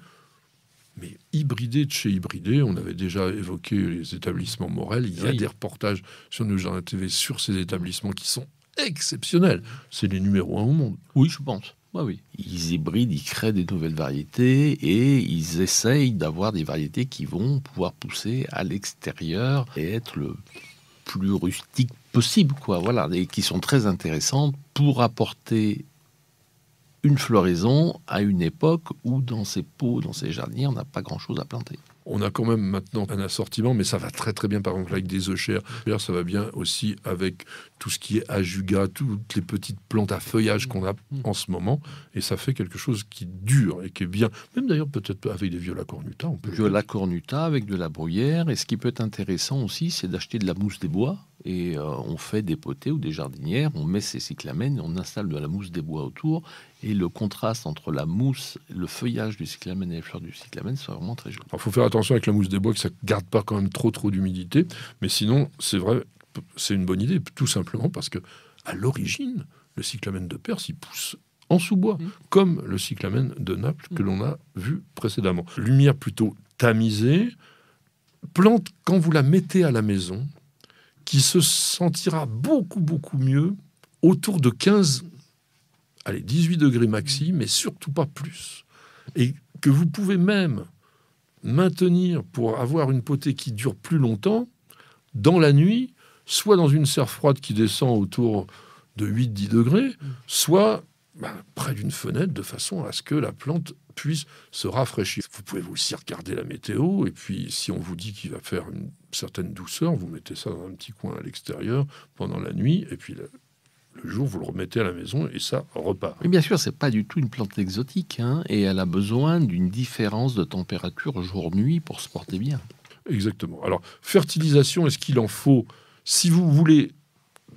hybridé de chez hybridé. On avait déjà évoqué les établissements Morel. Il y a des reportages sur nos jardins TV sur ces établissements qui sont exceptionnels. C'est les numéros 1 au monde. Oui, je pense. Oui. Ils hybrident, ils créent des nouvelles variétés et ils essayent d'avoir des variétés qui vont pouvoir pousser à l'extérieur et être le plus rustique possible, quoi. Voilà, et qui sont très intéressantes pour apporter une floraison à une époque où dans ces pots, dans ces jardiniers, on n'a pas grand-chose à planter. On a quand même maintenant un assortiment, mais ça va très très bien par exemple avec des euchères. Ça va bien aussi avec tout ce qui est ajuga, toutes les petites plantes à feuillage qu'on a en ce moment. Et ça fait quelque chose qui dure et qui est bien. Même d'ailleurs peut-être avec des viola cornuta. Viola cornuta avec de la bruyère. Et ce qui peut être intéressant aussi, c'est d'acheter de la mousse des bois. Et on fait des potées ou des jardinières, on met ces cyclamens, on installe de la mousse des bois autour. Et le contraste entre la mousse, le feuillage du cyclamen et les fleurs du cyclamen, c'est vraiment très joli. Il faut faire attention avec la mousse des bois que ça ne garde pas quand même trop d'humidité. Mais sinon, c'est vrai, c'est une bonne idée, tout simplement parce que à l'origine, le cyclamen de Perse, il pousse en sous-bois, comme le cyclamen de Naples que l'on a vu précédemment. Lumière plutôt tamisée, plante quand vous la mettez à la maison, qui se sentira beaucoup, beaucoup mieux autour de 18 degrés maxi, mais surtout pas plus. Et que vous pouvez même maintenir pour avoir une potée qui dure plus longtemps, dans la nuit, soit dans une serre froide qui descend autour de 8-10 degrés, soit près d'une fenêtre, de façon à ce que la plante puisse se rafraîchir. Vous pouvez aussi regarder la météo, et puis si on vous dit qu'il va faire une certaine douceur, vous mettez ça dans un petit coin à l'extérieur pendant la nuit, et puis le jour, vous le remettez à la maison, et ça repart. Mais bien sûr, c'est pas du tout une plante exotique, et elle a besoin d'une différence de température jour-nuit pour se porter bien. Exactement. Alors, fertilisation, est-ce qu'il en faut? Si vous voulez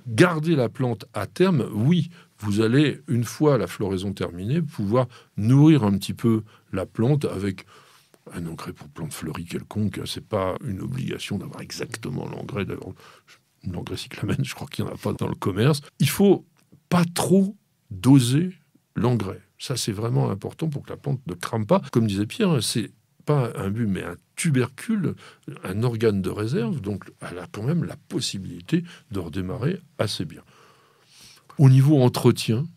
garder la plante à terme, oui, vous allez, une fois la floraison terminée, pouvoir nourrir un petit peu la plante avec un engrais pour plante fleurie quelconque. C'est pas une obligation d'avoir exactement l'engrais. L'engrais cyclamen, je crois qu'il n'y en a pas dans le commerce. Il faut pas trop doser l'engrais. Ça, c'est vraiment important pour que la plante ne crame pas. Comme disait Pierre, c'est pas un bulbe, mais un tubercule, un organe de réserve. Donc, elle a quand même la possibilité de redémarrer assez bien. Au niveau entretien,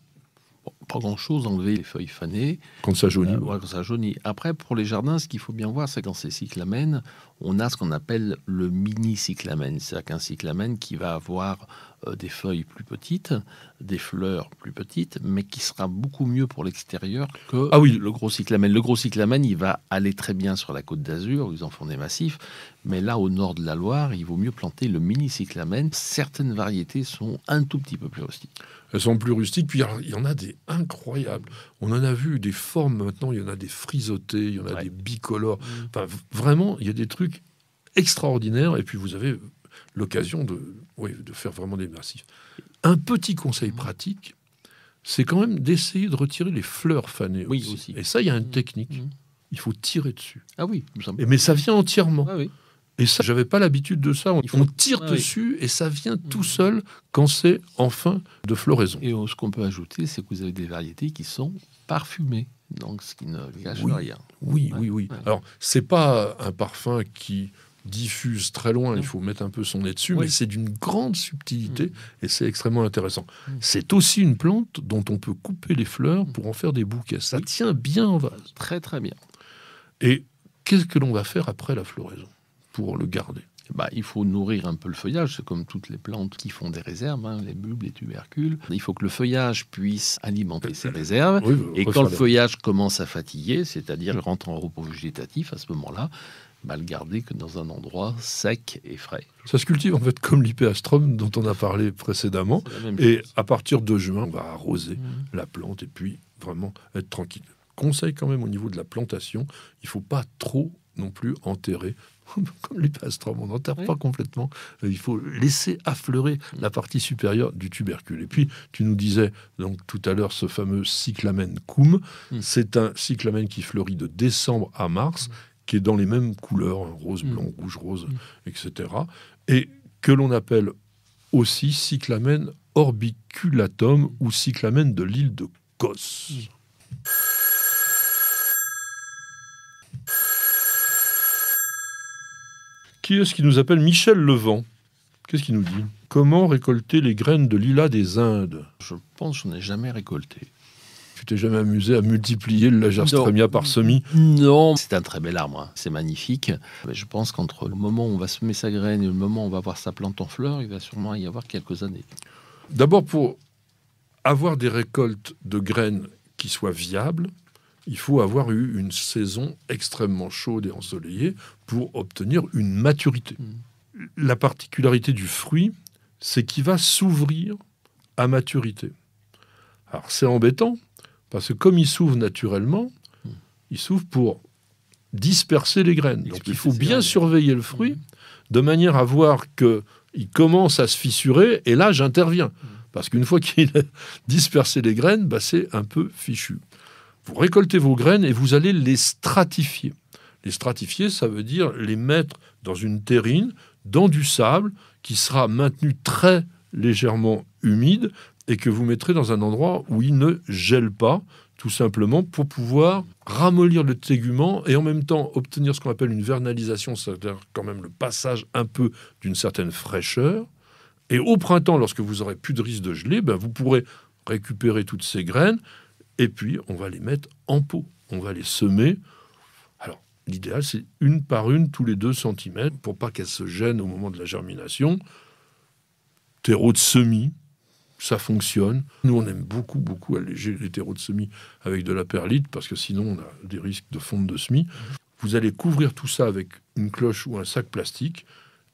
pas grand-chose, enlever les feuilles fanées. Quand ça jaunit. Quand ça jaunit. Après, pour les jardins, ce qu'il faut bien voir, c'est que dans ces cyclamens, on a ce qu'on appelle le mini-cyclamen. C'est-à-dire qu'un cyclamen qui va avoir des feuilles plus petites, des fleurs plus petites, mais qui sera beaucoup mieux pour l'extérieur que le gros cyclamen. Le gros cyclamen, il va aller très bien sur la Côte d'Azur, où ils en font des massifs, mais là, au nord de la Loire, il vaut mieux planter le mini-cyclamen. Certaines variétés sont un tout petit peu plus rustiques. Elles sont plus rustiques, puis il y en a des incroyables. On en a vu des formes maintenant, il y en a des frisottés, il y en a des bicolores. Enfin, vraiment, il y a des trucs extraordinaires, et puis vous avez l'occasion de faire vraiment des massifs. Un petit conseil pratique, c'est quand même d'essayer de retirer les fleurs fanées aussi. Et ça, il y a une technique. Il faut tirer dessus. Ah oui. Mais ça vient entièrement. Ah oui. Et ça, j'avais pas l'habitude de ça. On tire dessus et ça vient tout seul quand c'est en fin de floraison. Et ce qu'on peut ajouter, c'est que vous avez des variétés qui sont parfumées, donc ce qui ne gâche rien. Oui. Alors, c'est pas un parfum qui diffuse très loin, il faut mettre un peu son nez dessus, mais c'est d'une grande subtilité et c'est extrêmement intéressant. C'est aussi une plante dont on peut couper les fleurs pour en faire des bouquets. Ça tient bien en vase. Très, très bien. Et qu'est-ce que l'on va faire après la floraison pour le garder? Il faut nourrir un peu le feuillage, c'est comme toutes les plantes qui font des réserves, les bulbes, les tubercules. Il faut que le feuillage puisse alimenter ces réserves. Et quand le feuillage commence à fatiguer, c'est-à-dire rentre en repos végétatif, à ce moment-là, le garder que dans un endroit sec et frais. Ça se cultive en fait comme l'hypéastrum dont on a parlé précédemment. Et à partir de juin, on va arroser la plante et puis vraiment être tranquille. Conseil quand même au niveau de la plantation, il ne faut pas trop non plus enterrer. Comme les pastormes, on n'enterre pas complètement. Il faut laisser affleurer la partie supérieure du tubercule. Et puis, tu nous disais donc tout à l'heure ce fameux cyclamen cum. C'est un cyclamen qui fleurit de décembre à mars, qui est dans les mêmes couleurs, rose, blanc, rouge, rose, etc. Et que l'on appelle aussi cyclamen orbiculatum ou cyclamen de l'île de Kos. Qui est-ce qui nous appelle Michel Levent? Qu'est-ce qu'il nous dit? Comment récolter les graines de lilas des Indes? Je pense que je n'ai jamais récolté. Tu t'es jamais amusé à multiplier le Lagerstroemia par semis? Non, c'est un très bel arbre, hein. C'est magnifique. Mais je pense qu'entre le moment où on va semer sa graine et le moment où on va voir sa plante en fleur, il va sûrement y avoir quelques années. D'abord, pour avoir des récoltes de graines qui soient viables, il faut avoir eu une saison extrêmement chaude et ensoleillée pour obtenir une maturité. La particularité du fruit, c'est qu'il va s'ouvrir à maturité. Alors c'est embêtant, parce que comme il s'ouvre naturellement, il s'ouvre pour disperser les graines. Donc il faut bien surveiller le fruit, de manière à voir qu'il commence à se fissurer, et là j'interviens. Parce qu'une fois qu'il a dispersé les graines, c'est un peu fichu. Vous récoltez vos graines et vous allez les stratifier. Les stratifier, ça veut dire les mettre dans une terrine, dans du sable, qui sera maintenu très légèrement humide et que vous mettrez dans un endroit où il ne gèle pas, tout simplement pour pouvoir ramollir le tégument et en même temps obtenir ce qu'on appelle une vernalisation, c'est-à-dire quand même le passage un peu d'une certaine fraîcheur. Et au printemps, lorsque vous aurez plus de risque de geler, vous pourrez récupérer toutes ces graines. Et puis, on va les mettre en pot. On va les semer. Alors, l'idéal, c'est une par une, tous les 2 cm, pour pas qu'elles se gênent au moment de la germination. Terreau de semis, ça fonctionne. Nous, on aime beaucoup, beaucoup alléger les terreaux de semis avec de la perlite, parce que sinon, on a des risques de fonte de semis. Vous allez couvrir tout ça avec une cloche ou un sac plastique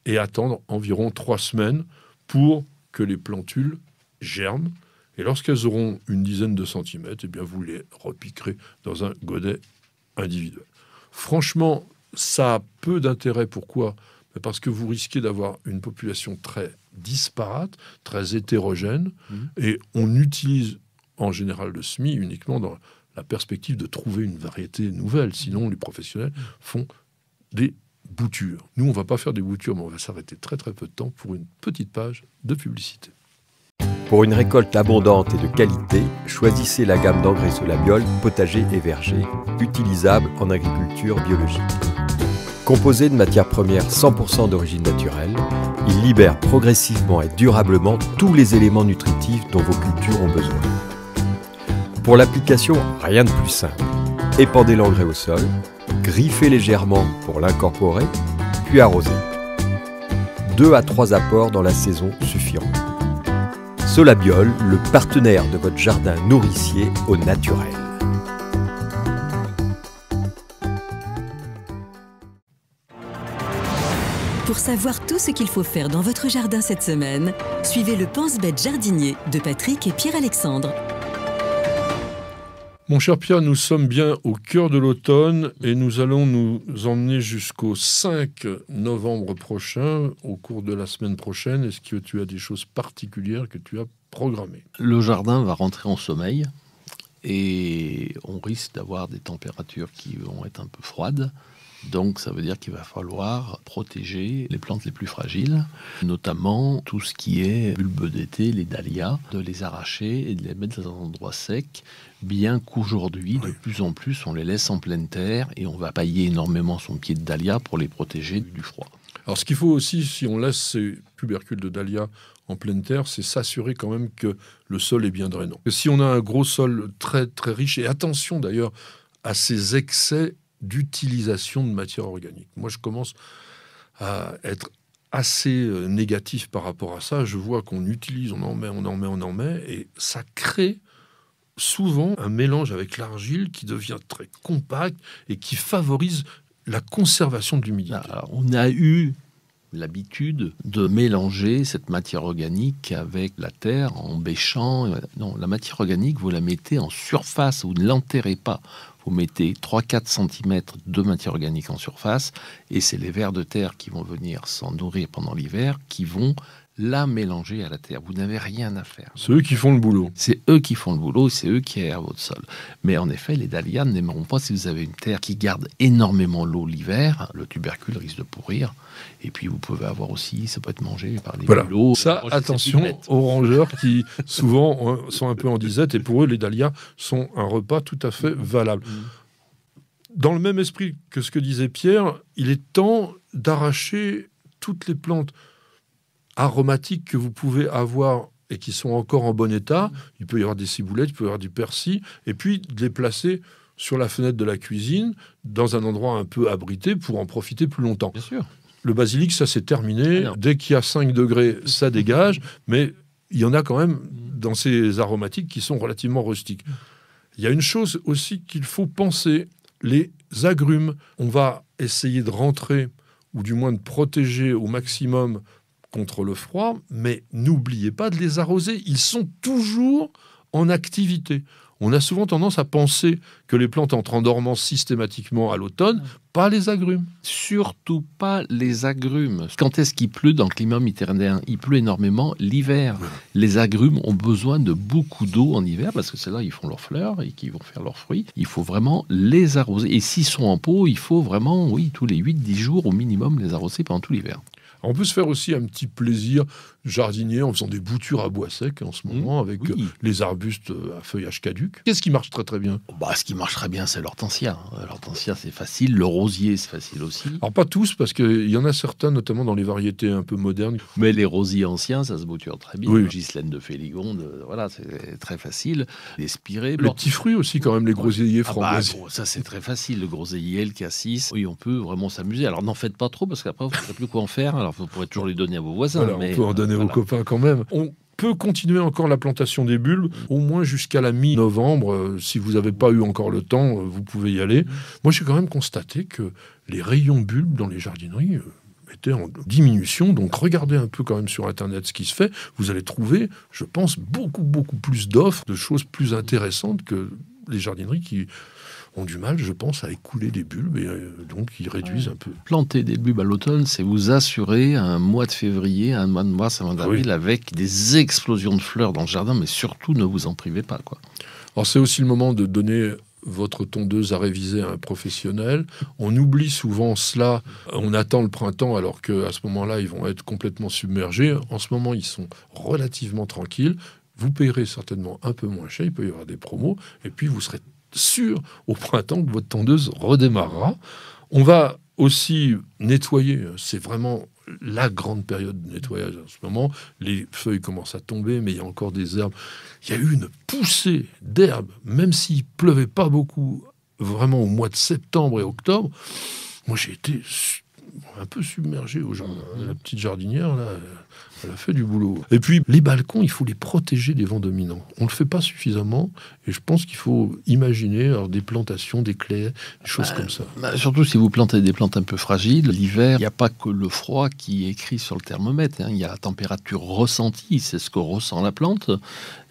et attendre environ 3 semaines pour que les plantules germent. Et lorsqu'elles auront une dizaine de centimètres, vous les repiquerez dans un godet individuel. Franchement, ça a peu d'intérêt. Pourquoi? Parce que vous risquez d'avoir une population très disparate, très hétérogène, et on utilise en général le semis uniquement dans la perspective de trouver une variété nouvelle. Sinon, les professionnels font des boutures. Nous, on ne va pas faire des boutures, mais on va s'arrêter très très peu de temps pour une petite page de publicité. Pour une récolte abondante et de qualité, choisissez la gamme d'engrais Solabiol, potager et verger, utilisable en agriculture biologique. Composé de matières premières 100% d'origine naturelle, il libère progressivement et durablement tous les éléments nutritifs dont vos cultures ont besoin. Pour l'application, rien de plus simple. Épandez l'engrais au sol, griffez légèrement pour l'incorporer, puis arrosez. 2 à 3 apports dans la saison suffiront. Solabiol, le partenaire de votre jardin nourricier au naturel. Pour savoir tout ce qu'il faut faire dans votre jardin cette semaine, suivez le Pense-Bête jardinier de Patrick et Pierre-Alexandre. Mon cher Pierre, nous sommes bien au cœur de l'automne et nous allons nous emmener jusqu'au 5 novembre prochain, au cours de la semaine prochaine. Est-ce que tu as des choses particulières que tu as programmées? Le jardin va rentrer en sommeil et on risque d'avoir des températures qui vont être un peu froides. Donc ça veut dire qu'il va falloir protéger les plantes les plus fragiles, notamment tout ce qui est bulbes d'été, les dahlias, de les arracher et de les mettre dans un endroit sec, bien qu'aujourd'hui, de plus en plus, on les laisse en pleine terre et on va pailler énormément son pied de dahlia pour les protéger du froid. Alors ce qu'il faut aussi, si on laisse ces tubercules de dahlia en pleine terre, c'est s'assurer quand même que le sol est bien drainant. Et si on a un gros sol très, très riche, et attention d'ailleurs à ces excès d'utilisation de matière organique. Moi, je commence à être assez négatif par rapport à ça. Je vois qu'on utilise, on en met, et ça crée souvent un mélange avec l'argile qui devient très compact et qui favorise la conservation de l'humidité. Alors, on a eu l'habitude de mélanger cette matière organique avec la terre en bêchant. Non, la matière organique, vous la mettez en surface, vous ne l'enterrez pas. vous mettez 3-4 cm de matière organique en surface, et c'est les vers de terre qui vont venir s'en nourrir pendant l'hiver, qui vont la mélanger à la terre. Vous n'avez rien à faire. C'est eux qui font le boulot. C'est eux qui font le boulot, c'est eux qui aèrent votre sol. Mais en effet, les dahlias n'aimeront pas si vous avez une terre qui garde énormément l'eau l'hiver. Le tubercule risque de pourrir. Et puis vous pouvez avoir aussi, ça peut être mangé par les mulots. Ça, attention aux rongeurs qui souvent sont un peu en disette, et pour eux, les dahlias sont un repas tout à fait valable. Dans le même esprit que ce que disait Pierre, il est temps d'arracher toutes les plantes aromatiques que vous pouvez avoir et qui sont encore en bon état. Il peut y avoir des ciboulettes, il peut y avoir du persil, et puis de les placer sur la fenêtre de la cuisine, dans un endroit un peu abrité, pour en profiter plus longtemps. Bien sûr. Le basilic, ça c'est terminé. Dès qu'il y a 5 degrés, ça dégage, mais il y en a quand même dans ces aromatiques qui sont relativement rustiques. Il y a une chose aussi qu'il faut penser, les agrumes. On va essayer de rentrer, ou du moins de protéger au maximum contre le froid, mais n'oubliez pas de les arroser. Ils sont toujours en activité. On a souvent tendance à penser que les plantes entrent en dormance systématiquement à l'automne, pas les agrumes. Surtout pas les agrumes. Quand est-ce qu'il pleut dans le climat méditerranéen? Il pleut énormément l'hiver. Les agrumes ont besoin de beaucoup d'eau en hiver, parce que c'est là qu'ils font leurs fleurs et qu'ils vont faire leurs fruits. Il faut vraiment les arroser. Et s'ils sont en pot, il faut vraiment, tous les 8-10 jours au minimum, les arroser pendant tout l'hiver. On peut se faire aussi un petit plaisir jardinier en faisant des boutures à bois sec en ce moment, avec les arbustes à feuillage caduc. Qu'est-ce qui marche très très bien? Ce qui marche très bien, c'est l'hortensia. L'hortensia, c'est facile. Le rosier, c'est facile aussi. Alors pas tous, parce qu'il y en a certains, notamment dans les variétés un peu modernes. Mais les rosiers anciens, ça se bouture très bien. Oui. Ghislaine de Féligonde, voilà, c'est très facile. Les spirées. Les petits fruits aussi, quand même, les groseilliers framboisiers. Ça, c'est très facile. Le groseillier, le cassis. Oui, on peut vraiment s'amuser. Alors, n'en faites pas trop, parce qu'après, vous ne saurez plus quoi en faire. Alors, vous pourrez toujours les donner à vos voisins. Voilà, on peut en donner aux copains quand même. On peut continuer encore la plantation des bulbes, au moins jusqu'à la mi-novembre. Si vous n'avez pas eu encore le temps, vous pouvez y aller. Moi, j'ai quand même constaté que les rayons bulbes dans les jardineries étaient en diminution. Donc, regardez un peu quand même sur Internet ce qui se fait. Vous allez trouver, je pense, beaucoup plus d'offres, de choses plus intéressantes que les jardineries qui ont du mal, je pense, à écouler des bulbes, et donc ils réduisent un peu. Planter des bulbes à l'automne, c'est vous assurer un mois de février, un mois de mars, un mois d'avril, avec des explosions de fleurs dans le jardin, mais surtout ne vous en privez pas, quoi. Alors c'est aussi le moment de donner votre tondeuse à réviser à un professionnel. On oublie souvent cela, on attend le printemps alors qu'à ce moment-là, ils vont être complètement submergés. En ce moment, ils sont relativement tranquilles. Vous payerez certainement un peu moins cher, il peut y avoir des promos, et puis vous serez sûr au printemps que votre tondeuse redémarrera. On va aussi nettoyer, c'est vraiment la grande période de nettoyage en ce moment. Les feuilles commencent à tomber, mais il y a encore des herbes. Il y a eu une poussée d'herbes, même s'il pleuvait pas beaucoup, vraiment au mois de septembre et octobre. Moi, j'ai été un peu submergé au jardin. La petite jardinière, là, elle a fait du boulot. Et puis, les balcons, il faut les protéger des vents dominants. On ne le fait pas suffisamment, et je pense qu'il faut imaginer des plantations, des claies, des choses comme ça. Surtout si vous plantez des plantes un peu fragiles, l'hiver, il n'y a pas que le froid qui est écrit sur le thermomètre. Il y a la température ressentie, c'est ce que ressent la plante.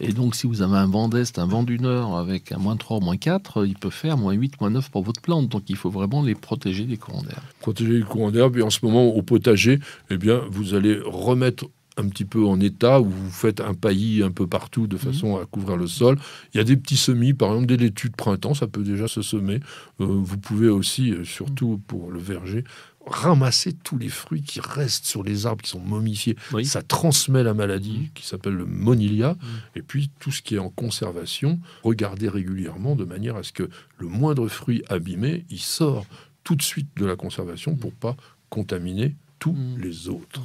Et donc, si vous avez un vent d'est, un vent du nord, avec un -3, -4, il peut faire -8, -9 pour votre plante. Donc, il faut vraiment les protéger des courants d'air. Protéger les courants d'air, et en ce moment, au potager, eh bien, vous allez remettre un petit peu en état, où vous faites un paillis un peu partout de façon à couvrir le sol. Il y a des petits semis, par exemple des laitues de printemps, ça peut déjà se semer. Vous pouvez aussi, surtout pour le verger, ramasser tous les fruits qui restent sur les arbres, qui sont momifiés. Ça transmet la maladie qui s'appelle le monilia. Et puis tout ce qui est en conservation, regardez régulièrement de manière à ce que le moindre fruit abîmé, il sort tout de suite de la conservation pour pas contaminer tous les autres.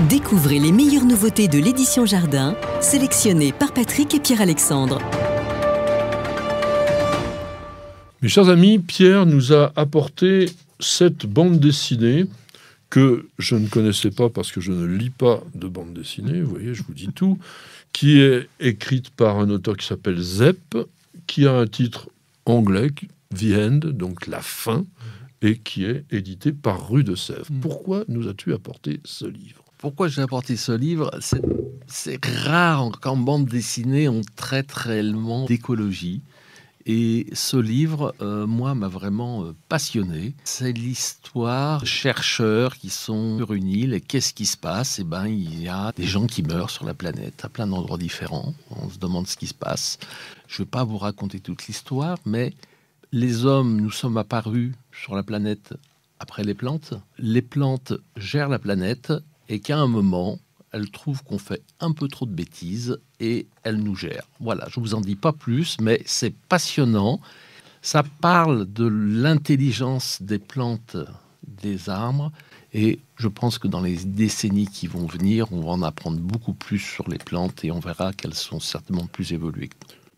Découvrez les meilleures nouveautés de l'édition Jardin, sélectionnées par Patrick et Pierre-Alexandre. Mes chers amis, Pierre nous a apporté cette bande dessinée que je ne connaissais pas parce que je ne lis pas de bande dessinée, vous voyez, je vous dis tout, qui est écrite par un auteur qui s'appelle Zepp, qui a un titre anglais, The End, donc la fin, et qui est édité par Rue de Sèvres. Pourquoi nous as-tu apporté ce livre ? Pourquoi j'ai apporté ce livre ? C'est rare qu'en bande dessinée, on traite réellement d'écologie. Et ce livre, moi, m'a vraiment passionné. C'est l'histoire de chercheurs qui sont sur une île. Et qu'est-ce qui se passe ? Eh ben, il y a des gens qui meurent sur la planète, à plein d'endroits différents. On se demande ce qui se passe. Je ne vais pas vous raconter toute l'histoire, mais les hommes, nous sommes apparus sur la planète après les plantes. Les plantes gèrent la planète et qu'à un moment, elles trouvent qu'on fait un peu trop de bêtises et elles nous gèrent. Voilà, je ne vous en dis pas plus, mais c'est passionnant. Ça parle de l'intelligence des plantes, des arbres, et je pense que dans les décennies qui vont venir, on va en apprendre beaucoup plus sur les plantes et on verra qu'elles sont certainement plus évoluées.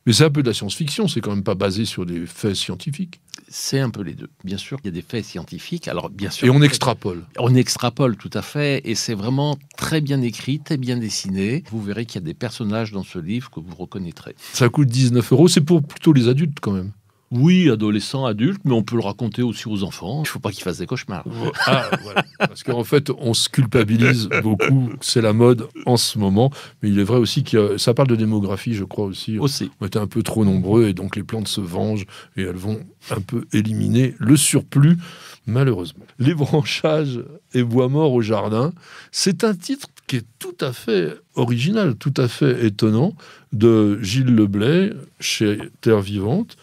Mais c'est un peu de la science-fiction, c'est quand même pas basé sur des faits scientifiques. C'est un peu les deux. Bien sûr, il y a des faits scientifiques. Alors, bien sûr, et on extrapole. On extrapole, tout à fait. Et c'est vraiment très bien écrit, très bien dessiné. Vous verrez qu'il y a des personnages dans ce livre que vous reconnaîtrez. Ça coûte 19 €. C'est pour plutôt les adultes, quand même. Oui, adolescents, adultes, mais on peut le raconter aussi aux enfants. Il ne faut pas qu'ils fassent des cauchemars. Ah, voilà. Parce qu'en fait, on se culpabilise beaucoup. C'est la mode en ce moment. Mais il est vrai aussi que ça parle de démographie, je crois aussi. On était un peu trop nombreux et donc les plantes se vengent et elles vont un peu éliminer le surplus, malheureusement. Les branchages et bois morts au jardin, c'est un titre qui est tout à fait original, tout à fait étonnant, de Gilles Leblay chez Terre Vivante.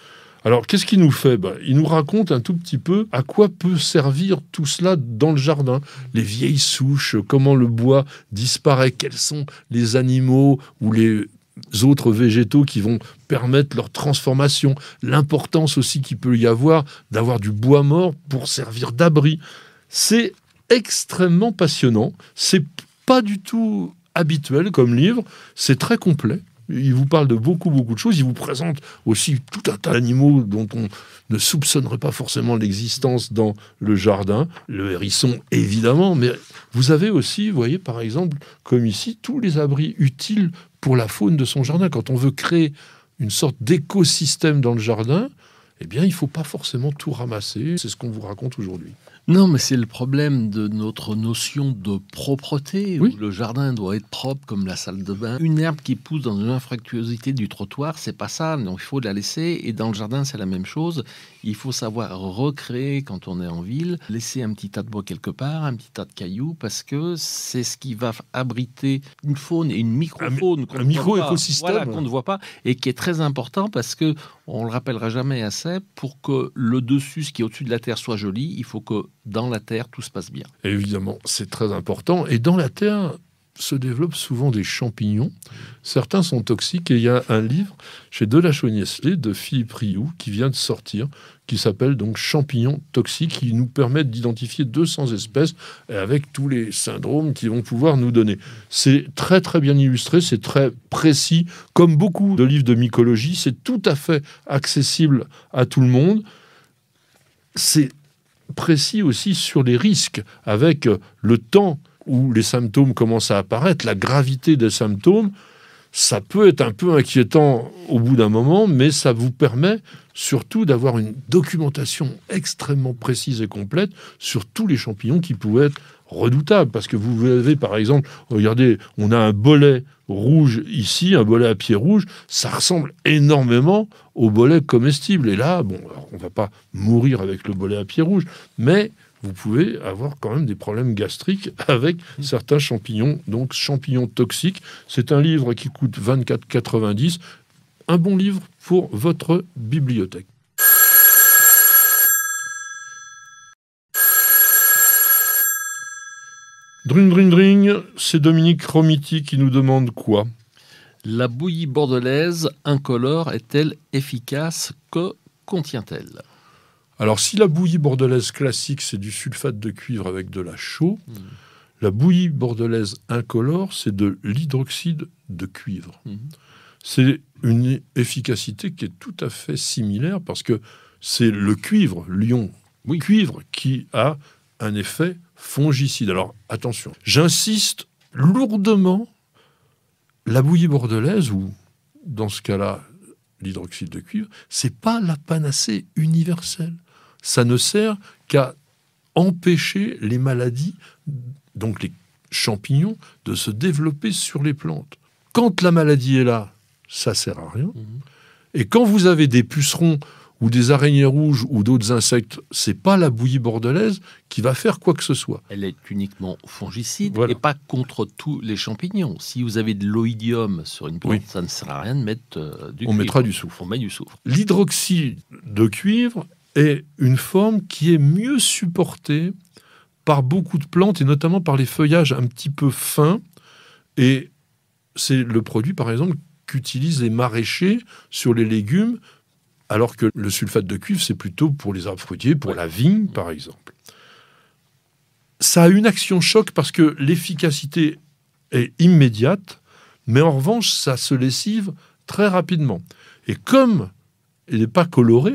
Alors, qu'est-ce qu'il nous fait ? Il nous raconte un tout petit peu à quoi peut servir tout cela dans le jardin. Les vieilles souches, comment le bois disparaît, quels sont les animaux ou les autres végétaux qui vont permettre leur transformation, l'importance aussi qu'il peut y avoir d'avoir du bois mort pour servir d'abri. C'est extrêmement passionnant. C'est pas du tout habituel comme livre. C'est très complet. Il vous parle de beaucoup de choses. Il vous présente aussi tout un tas d'animaux dont on ne soupçonnerait pas forcément l'existence dans le jardin. Le hérisson, évidemment, mais vous avez aussi, vous voyez, par exemple, comme ici, tous les abris utiles pour la faune de son jardin. Quand on veut créer une sorte d'écosystème dans le jardin, eh bien, il ne faut pas forcément tout ramasser. C'est ce qu'on vous raconte aujourd'hui. Non, mais c'est le problème de notre notion de propreté, oui. Où le jardin doit être propre comme la salle de bain. Une herbe qui pousse dans une infractuosité du trottoir, c'est pas ça, donc il faut la laisser. Et dans le jardin, c'est la même chose. Il faut savoir recréer quand on est en ville, laisser un petit tas de bois quelque part, un petit tas de cailloux, parce que c'est ce qui va abriter une faune et une microfaune, un micro-écosystème, voilà, qu'on ne voit pas, et qui est très important parce que on le rappellera jamais assez. Pour que le dessus, ce qui est au-dessus de la terre, soit joli, il faut que dans la terre, tout se passe bien. Et évidemment, c'est très important. Et dans la terre se développent souvent des champignons. Certains sont toxiques. Et il y a un livre chez Delachaux-Niestlé de Philippe Rioux qui vient de sortir, qui s'appelle donc Champignons toxiques, qui nous permettent d'identifier 200 espèces avec tous les syndromes qu'ils vont pouvoir nous donner. C'est très très bien illustré, c'est très précis. Comme beaucoup de livres de mycologie, c'est tout à fait accessible à tout le monde. C'est précis aussi sur les risques, avec le temps où les symptômes commencent à apparaître, la gravité des symptômes. Ça peut être un peu inquiétant au bout d'un moment, mais ça vous permet surtout d'avoir une documentation extrêmement précise et complète sur tous les champignons qui pouvaient être redoutables. Parce que vous avez, par exemple, regardez, on a un bolet rouge ici, un bolet à pied rouge, ça ressemble énormément au bolet comestible. Et là, bon, alors, on ne va pas mourir avec le bolet à pied rouge, mais vous pouvez avoir quand même des problèmes gastriques avec certains champignons, donc champignons toxiques. C'est un livre qui coûte 24,90 €. Un bon livre pour votre bibliothèque. Dring, dring, dring, c'est Dominique Romiti qui nous demande quoi ? La bouillie bordelaise incolore est-elle efficace ? Que contient-elle ? Alors, si la bouillie bordelaise classique, c'est du sulfate de cuivre avec de la chaux, la bouillie bordelaise incolore, c'est de l'hydroxyde de cuivre. C'est une efficacité qui est tout à fait similaire parce que c'est le cuivre, l'ion cuivre, qui a un effet fongicide. Alors, attention, j'insiste lourdement, la bouillie bordelaise, ou dans ce cas-là, l'hydroxyde de cuivre, c'est pas la panacée universelle. Ça ne sert qu'à empêcher les maladies, donc les champignons, de se développer sur les plantes. Quand la maladie est là, ça sert à rien. Et quand vous avez des pucerons ou des araignées rouges ou d'autres insectes, c'est pas la bouillie bordelaise qui va faire quoi que ce soit. Elle est uniquement fongicide Voilà. et pas contre tous les champignons. Si vous avez de l'oïdium sur une plante, Oui. ça ne sert à rien de mettre du cuivre. On mettra du soufre. On met du soufre. L'hydroxyde de cuivre est une forme qui est mieux supportée par beaucoup de plantes et notamment par les feuillages un petit peu fins. Et c'est le produit, par exemple, qu'utilisent les maraîchers sur les légumes, alors que le sulfate de cuivre, c'est plutôt pour les arbres fruitiers, pour la vigne, par exemple. Ça a une action choc parce que l'efficacité est immédiate, mais en revanche, ça se lessive très rapidement. Et comme il n'est pas coloré,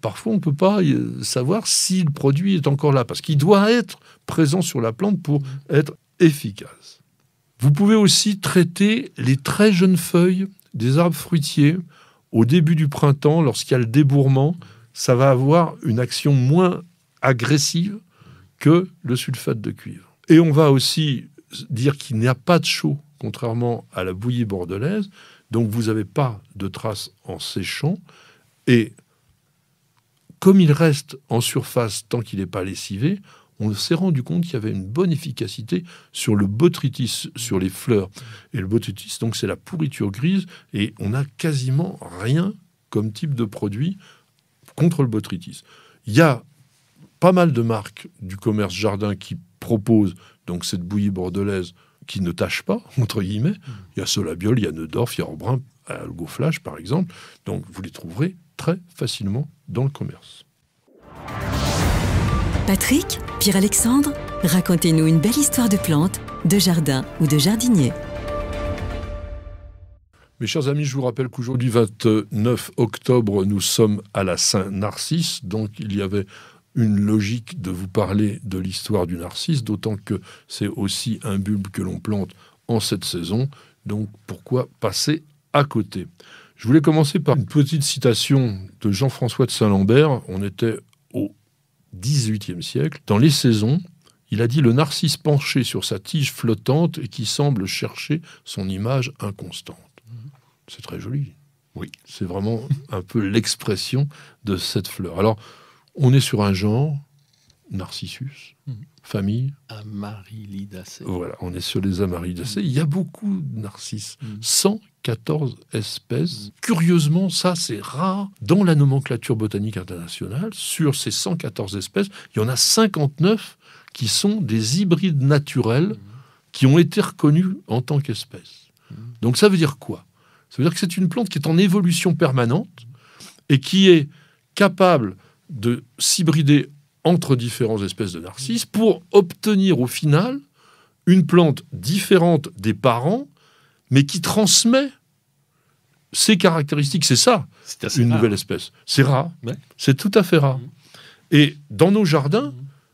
parfois on ne peut pas savoir si le produit est encore là, parce qu'il doit être présent sur la plante pour être efficace. Vous pouvez aussi traiter les très jeunes feuilles des arbres fruitiers au début du printemps, lorsqu'il y a le débourrement. Ça va avoir une action moins agressive que le sulfate de cuivre. Et on va aussi dire qu'il n'y a pas de chaud, contrairement à la bouillie bordelaise, donc vous n'avez pas de traces en séchant, et comme il reste en surface tant qu'il n'est pas lessivé, on s'est rendu compte qu'il y avait une bonne efficacité sur le botrytis, sur les fleurs. Et le botrytis, donc, c'est la pourriture grise, et on n'a quasiment rien comme type de produit contre le botrytis. Il y a pas mal de marques du commerce jardin qui proposent donc cette bouillie bordelaise qui ne tâche pas, entre guillemets. Il y a Solabiol, il y a Neudorf, il y a Orbrun, Algoflash, par exemple. Donc, vous les trouverez très facilement dans le commerce. Patrick, Pierre-Alexandre, racontez-nous une belle histoire de plante, de jardin ou de jardinier. Mes chers amis, je vous rappelle qu'aujourd'hui, 29 octobre, nous sommes à la Saint-Narcisse. Donc, il y avait une logique de vous parler de l'histoire du narcisse, d'autant que c'est aussi un bulbe que l'on plante en cette saison. Donc, pourquoi passer à côté ? Je voulais commencer par une petite citation de Jean-François de Saint-Lambert. On était au XVIIIe siècle. Dans les saisons, il a dit « Le narcisse penché sur sa tige flottante et qui semble chercher son image inconstante ». C'est très joli. Oui. C'est vraiment un peu l'expression de cette fleur. Alors, on est sur un genre, Narcissus, famille. Amaryllidaceae. Voilà, on est sur les Amaryllidaceae. Il y a beaucoup de narcisses. 114 espèces. Curieusement, ça, c'est rare. Dans la nomenclature botanique internationale, sur ces 114 espèces, il y en a 59 qui sont des hybrides naturels qui ont été reconnus en tant qu'espèces. Donc, ça veut dire quoi ? Ça veut dire que c'est une plante qui est en évolution permanente et qui est capable de s'hybrider entre différentes espèces de narcisses pour obtenir au final une plante différente des parents, mais qui transmet ses caractéristiques. C'est ça, une nouvelle espèce. C'est rare, Ouais. C'est tout à fait rare. Et dans nos jardins,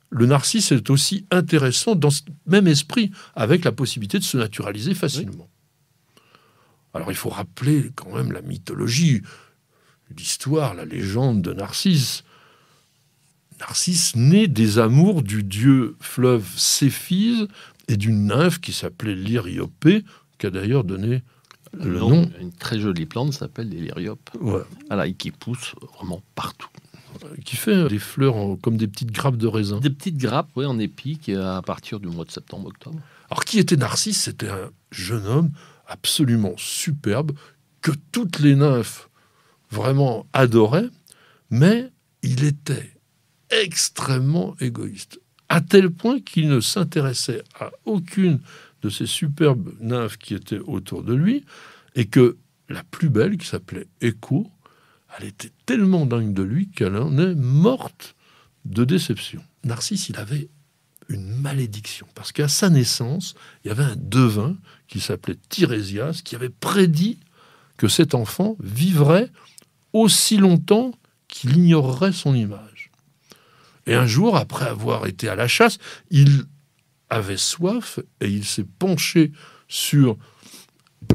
le narcisse est aussi intéressant dans ce même esprit, avec la possibilité de se naturaliser facilement. Alors il faut rappeler quand même la mythologie, l'histoire, la légende de Narcisse. Narcisse naît des amours du dieu fleuve Céphise et d'une nymphe qui s'appelait Lyriopée, qui a d'ailleurs donné le nom. Une très jolie plante s'appelle l'Héliriope. Voilà. Voilà, et qui pousse vraiment partout. Qui fait des fleurs comme des petites grappes de raisin. Des petites grappes, oui, en épi, qui à partir du mois de septembre-octobre. Alors qui était Narcisse ? C'était un jeune homme absolument superbe, que toutes les nymphes vraiment adoraient, mais il était extrêmement égoïste, à tel point qu'il ne s'intéressait à aucune de ces superbes nymphes qui étaient autour de lui, et que la plus belle, qui s'appelait Écho, elle était tellement dingue de lui qu'elle en est morte de déception. Narcisse, il avait une malédiction, parce qu'à sa naissance, il y avait un devin qui s'appelait Tirésias, qui avait prédit que cet enfant vivrait aussi longtemps qu'il ignorerait son image. Et un jour, après avoir été à la chasse, il avait soif et il s'est penché sur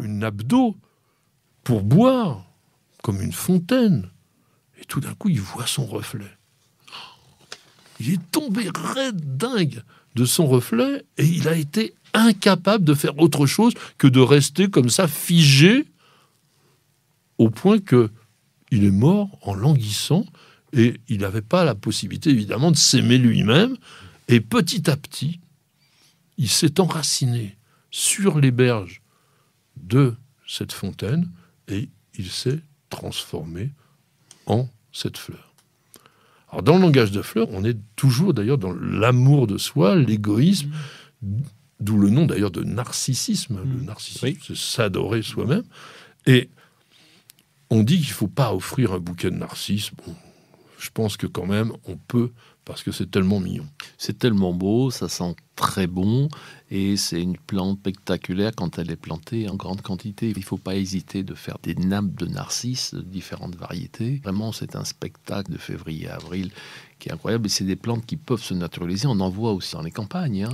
une nappe d'eau pour boire, comme une fontaine. Et tout d'un coup, il voit son reflet. Il est tombé raide dingue de son reflet et il a été incapable de faire autre chose que de rester comme ça, figé au point qu'il est mort en languissant, et il n'avait pas la possibilité, évidemment, de s'aimer lui-même. Et petit à petit, il s'est enraciné sur les berges de cette fontaine, et il s'est transformé en cette fleur. Alors, dans le langage de fleurs, on est toujours d'ailleurs dans l'amour de soi, l'égoïsme, d'où le nom d'ailleurs de narcissisme. Le narcissisme, c'est s'adorer soi-même. Et on dit qu'il ne faut pas offrir un bouquet de narcisses. Bon, je pense que quand même, on peut, parce que c'est tellement mignon. C'est tellement beau, ça sent très bon, et c'est une plante spectaculaire quand elle est plantée en grande quantité. Il ne faut pas hésiter de faire des nappes de narcisses de différentes variétés. Vraiment, c'est un spectacle de février à avril qui est incroyable, et c'est des plantes qui peuvent se naturaliser. On en voit aussi dans les campagnes.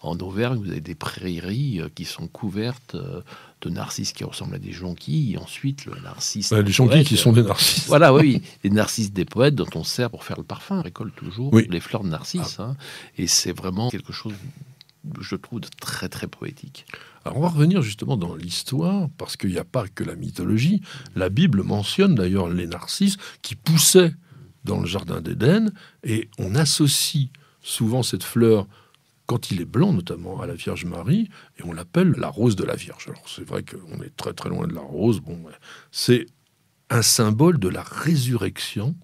En Auvergne, vous avez des prairies qui sont couvertes de narcisses qui ressemblent à des jonquilles, et ensuite le narcisse... Les jonquilles qui sont des narcisses. Voilà, oui, les narcisses des poètes dont on sert pour faire le parfum. On récolte toujours les fleurs de narcisses, et c'est vraiment quelque chose, je trouve, de très très poétique. Alors on va revenir justement dans l'histoire, parce qu'il n'y a pas que la mythologie. La Bible mentionne d'ailleurs les narcisses qui poussaient dans le jardin d'Éden, et on associe souvent cette fleur, quand il est blanc notamment, à la Vierge Marie, et on l'appelle la rose de la Vierge. Alors c'est vrai qu'on est très très loin de la rose, c'est un symbole de la résurrection,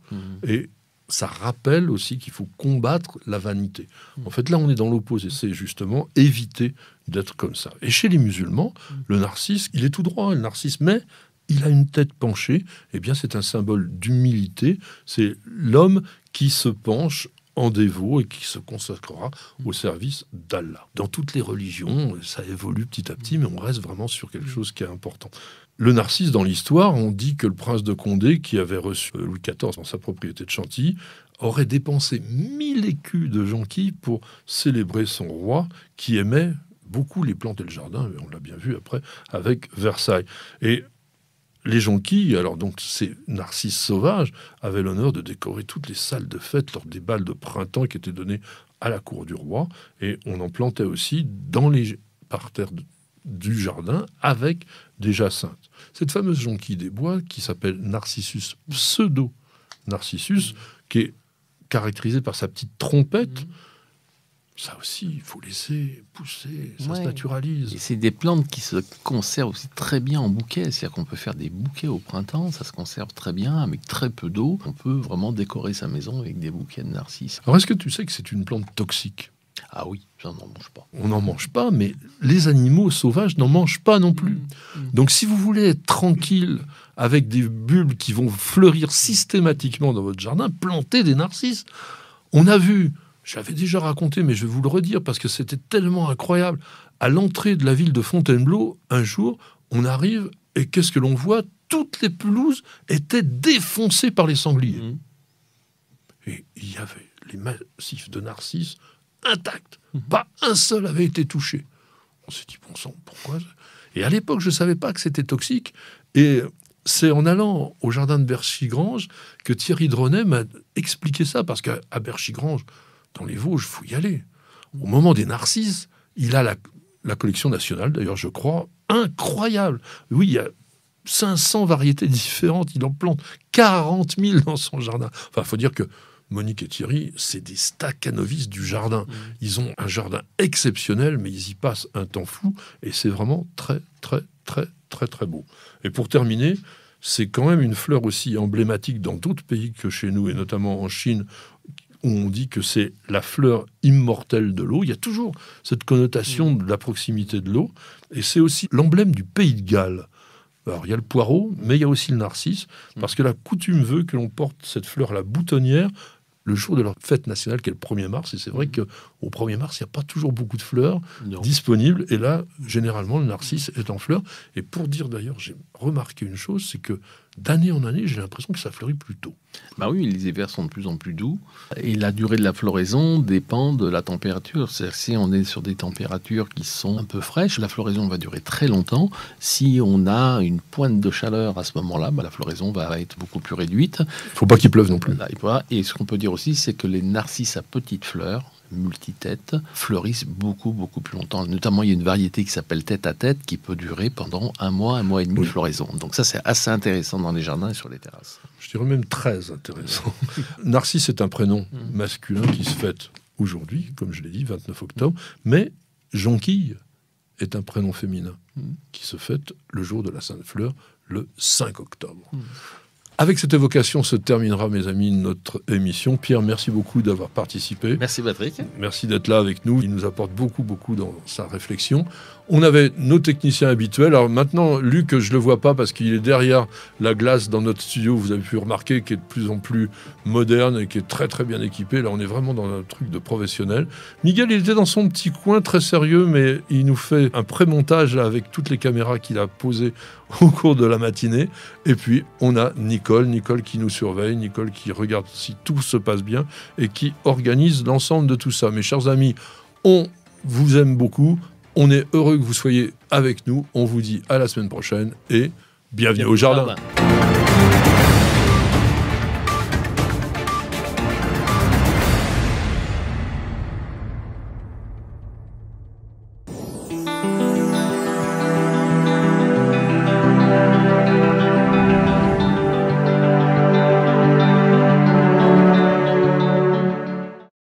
et ça rappelle aussi qu'il faut combattre la vanité. En fait, là, on est dans l'opposé. C'est justement éviter d'être comme ça. Et chez les musulmans, le narcisse, il est tout droit, le narcisse, mais il a une tête penchée. Eh bien, c'est un symbole d'humilité. C'est l'homme qui se penche en dévot et qui se consacrera au service d'Allah. Dans toutes les religions, ça évolue petit à petit, mais on reste vraiment sur quelque chose qui est important. Le narcisse, dans l'histoire, on dit que le prince de Condé, qui avait reçu Louis XIV dans sa propriété de Chantilly, aurait dépensé 1000 écus de jonquilles pour célébrer son roi, qui aimait beaucoup les plantes et le jardin, on l'a bien vu après, avec Versailles. Et les jonquilles, alors donc ces narcisses sauvages, avaient l'honneur de décorer toutes les salles de fête lors des bals de printemps qui étaient donnés à la cour du roi, et on en plantait aussi dans les parterres du jardin avec des jacinthes. Cette fameuse jonquille des bois qui s'appelle Narcissus pseudo-narcissus, qui est caractérisée par sa petite trompette, ça aussi, il faut laisser pousser, ça se naturalise. Et c'est des plantes qui se conservent aussi très bien en bouquet, c'est-à-dire qu'on peut faire des bouquets au printemps, ça se conserve très bien, avec très peu d'eau. On peut vraiment décorer sa maison avec des bouquets de narcisses. Alors, est-ce que tu sais que c'est une plante toxique ? Ah oui, ça, on n'en mange pas. On n'en mange pas, mais les animaux sauvages n'en mangent pas non plus. Donc si vous voulez être tranquille avec des bulbes qui vont fleurir systématiquement dans votre jardin, plantez des narcisses. On a vu, j'avais déjà raconté, mais je vais vous le redire parce que c'était tellement incroyable, à l'entrée de la ville de Fontainebleau, un jour, on arrive et qu'est-ce que l'on voit ? Toutes les pelouses étaient défoncées par les sangliers. Et il y avait les massifs de narcisses intact. Pas un seul avait été touché. On s'est dit, bon sang, pourquoi ? Et à l'époque, je ne savais pas que c'était toxique. Et c'est en allant au jardin de Berchigrange que Thierry Dronet m'a expliqué ça. Parce qu'à Berchigrange, dans les Vosges, il faut y aller. Au moment des narcisses, il a la collection nationale, d'ailleurs, je crois, incroyable. Oui, il y a 500 variétés différentes. Il en plante 40 000 dans son jardin. Enfin, il faut dire que Monique et Thierry, c'est des staccanovistes du jardin. Ils ont un jardin exceptionnel, mais ils y passent un temps fou, et c'est vraiment très, très, très, très, très beau. Et pour terminer, c'est quand même une fleur aussi emblématique dans d'autres pays que chez nous, et notamment en Chine, où on dit que c'est la fleur immortelle de l'eau. Il y a toujours cette connotation de la proximité de l'eau, et c'est aussi l'emblème du pays de Galles. Alors, il y a le poireau, mais il y a aussi le narcisse, parce que la coutume veut que l'on porte cette fleur à la boutonnière le jour de leur fête nationale, qui est le 1er mars. Et c'est vrai qu'au 1er mars, il n'y a pas toujours beaucoup de fleurs disponibles. Et là, généralement, le narcisse est en fleurs. Et pour dire d'ailleurs, j'ai remarqué une chose, c'est que d'année en année, j'ai l'impression que ça fleurit plus tôt. Bah oui, les hivers sont de plus en plus doux. Et la durée de la floraison dépend de la température. C'est-à-dire, si on est sur des températures qui sont un peu fraîches, la floraison va durer très longtemps. Si on a une pointe de chaleur à ce moment-là, la floraison va être beaucoup plus réduite. Il ne faut pas qu'il pleuve non plus. Et ce qu'on peut dire aussi, c'est que les narcisses à petites fleurs multi-têtes, fleurissent beaucoup plus longtemps. Notamment, il y a une variété qui s'appelle tête à tête qui peut durer pendant un mois et demi de floraison. Donc ça, c'est assez intéressant dans les jardins et sur les terrasses. Je dirais même très intéressant. Narcisse est un prénom masculin qui se fête aujourd'hui, comme je l'ai dit, 29 octobre, mais Jonquille est un prénom féminin qui se fête le jour de la Sainte Fleur, le 5 octobre. Avec cette évocation se terminera, mes amis, notre émission. Pierre, merci beaucoup d'avoir participé. Merci Patrick. Merci d'être là avec nous. Il nous apporte beaucoup dans sa réflexion. On avait nos techniciens habituels. Alors maintenant, Luc, je ne le vois pas parce qu'il est derrière la glace dans notre studio. Vous avez pu remarquer qu'il est de plus en plus moderne et qui est très bien équipé. Là, on est vraiment dans un truc de professionnel. Miguel, il était dans son petit coin très sérieux, mais il nous fait un pré-montage là, avec toutes les caméras qu'il a posées au cours de la matinée. Et puis, on a Nicole qui nous surveille, Nicole qui regarde si tout se passe bien et qui organise l'ensemble de tout ça. Mes chers amis, on vous aime beaucoup. On est heureux que vous soyez avec nous. On vous dit à la semaine prochaine et bienvenue au jardin.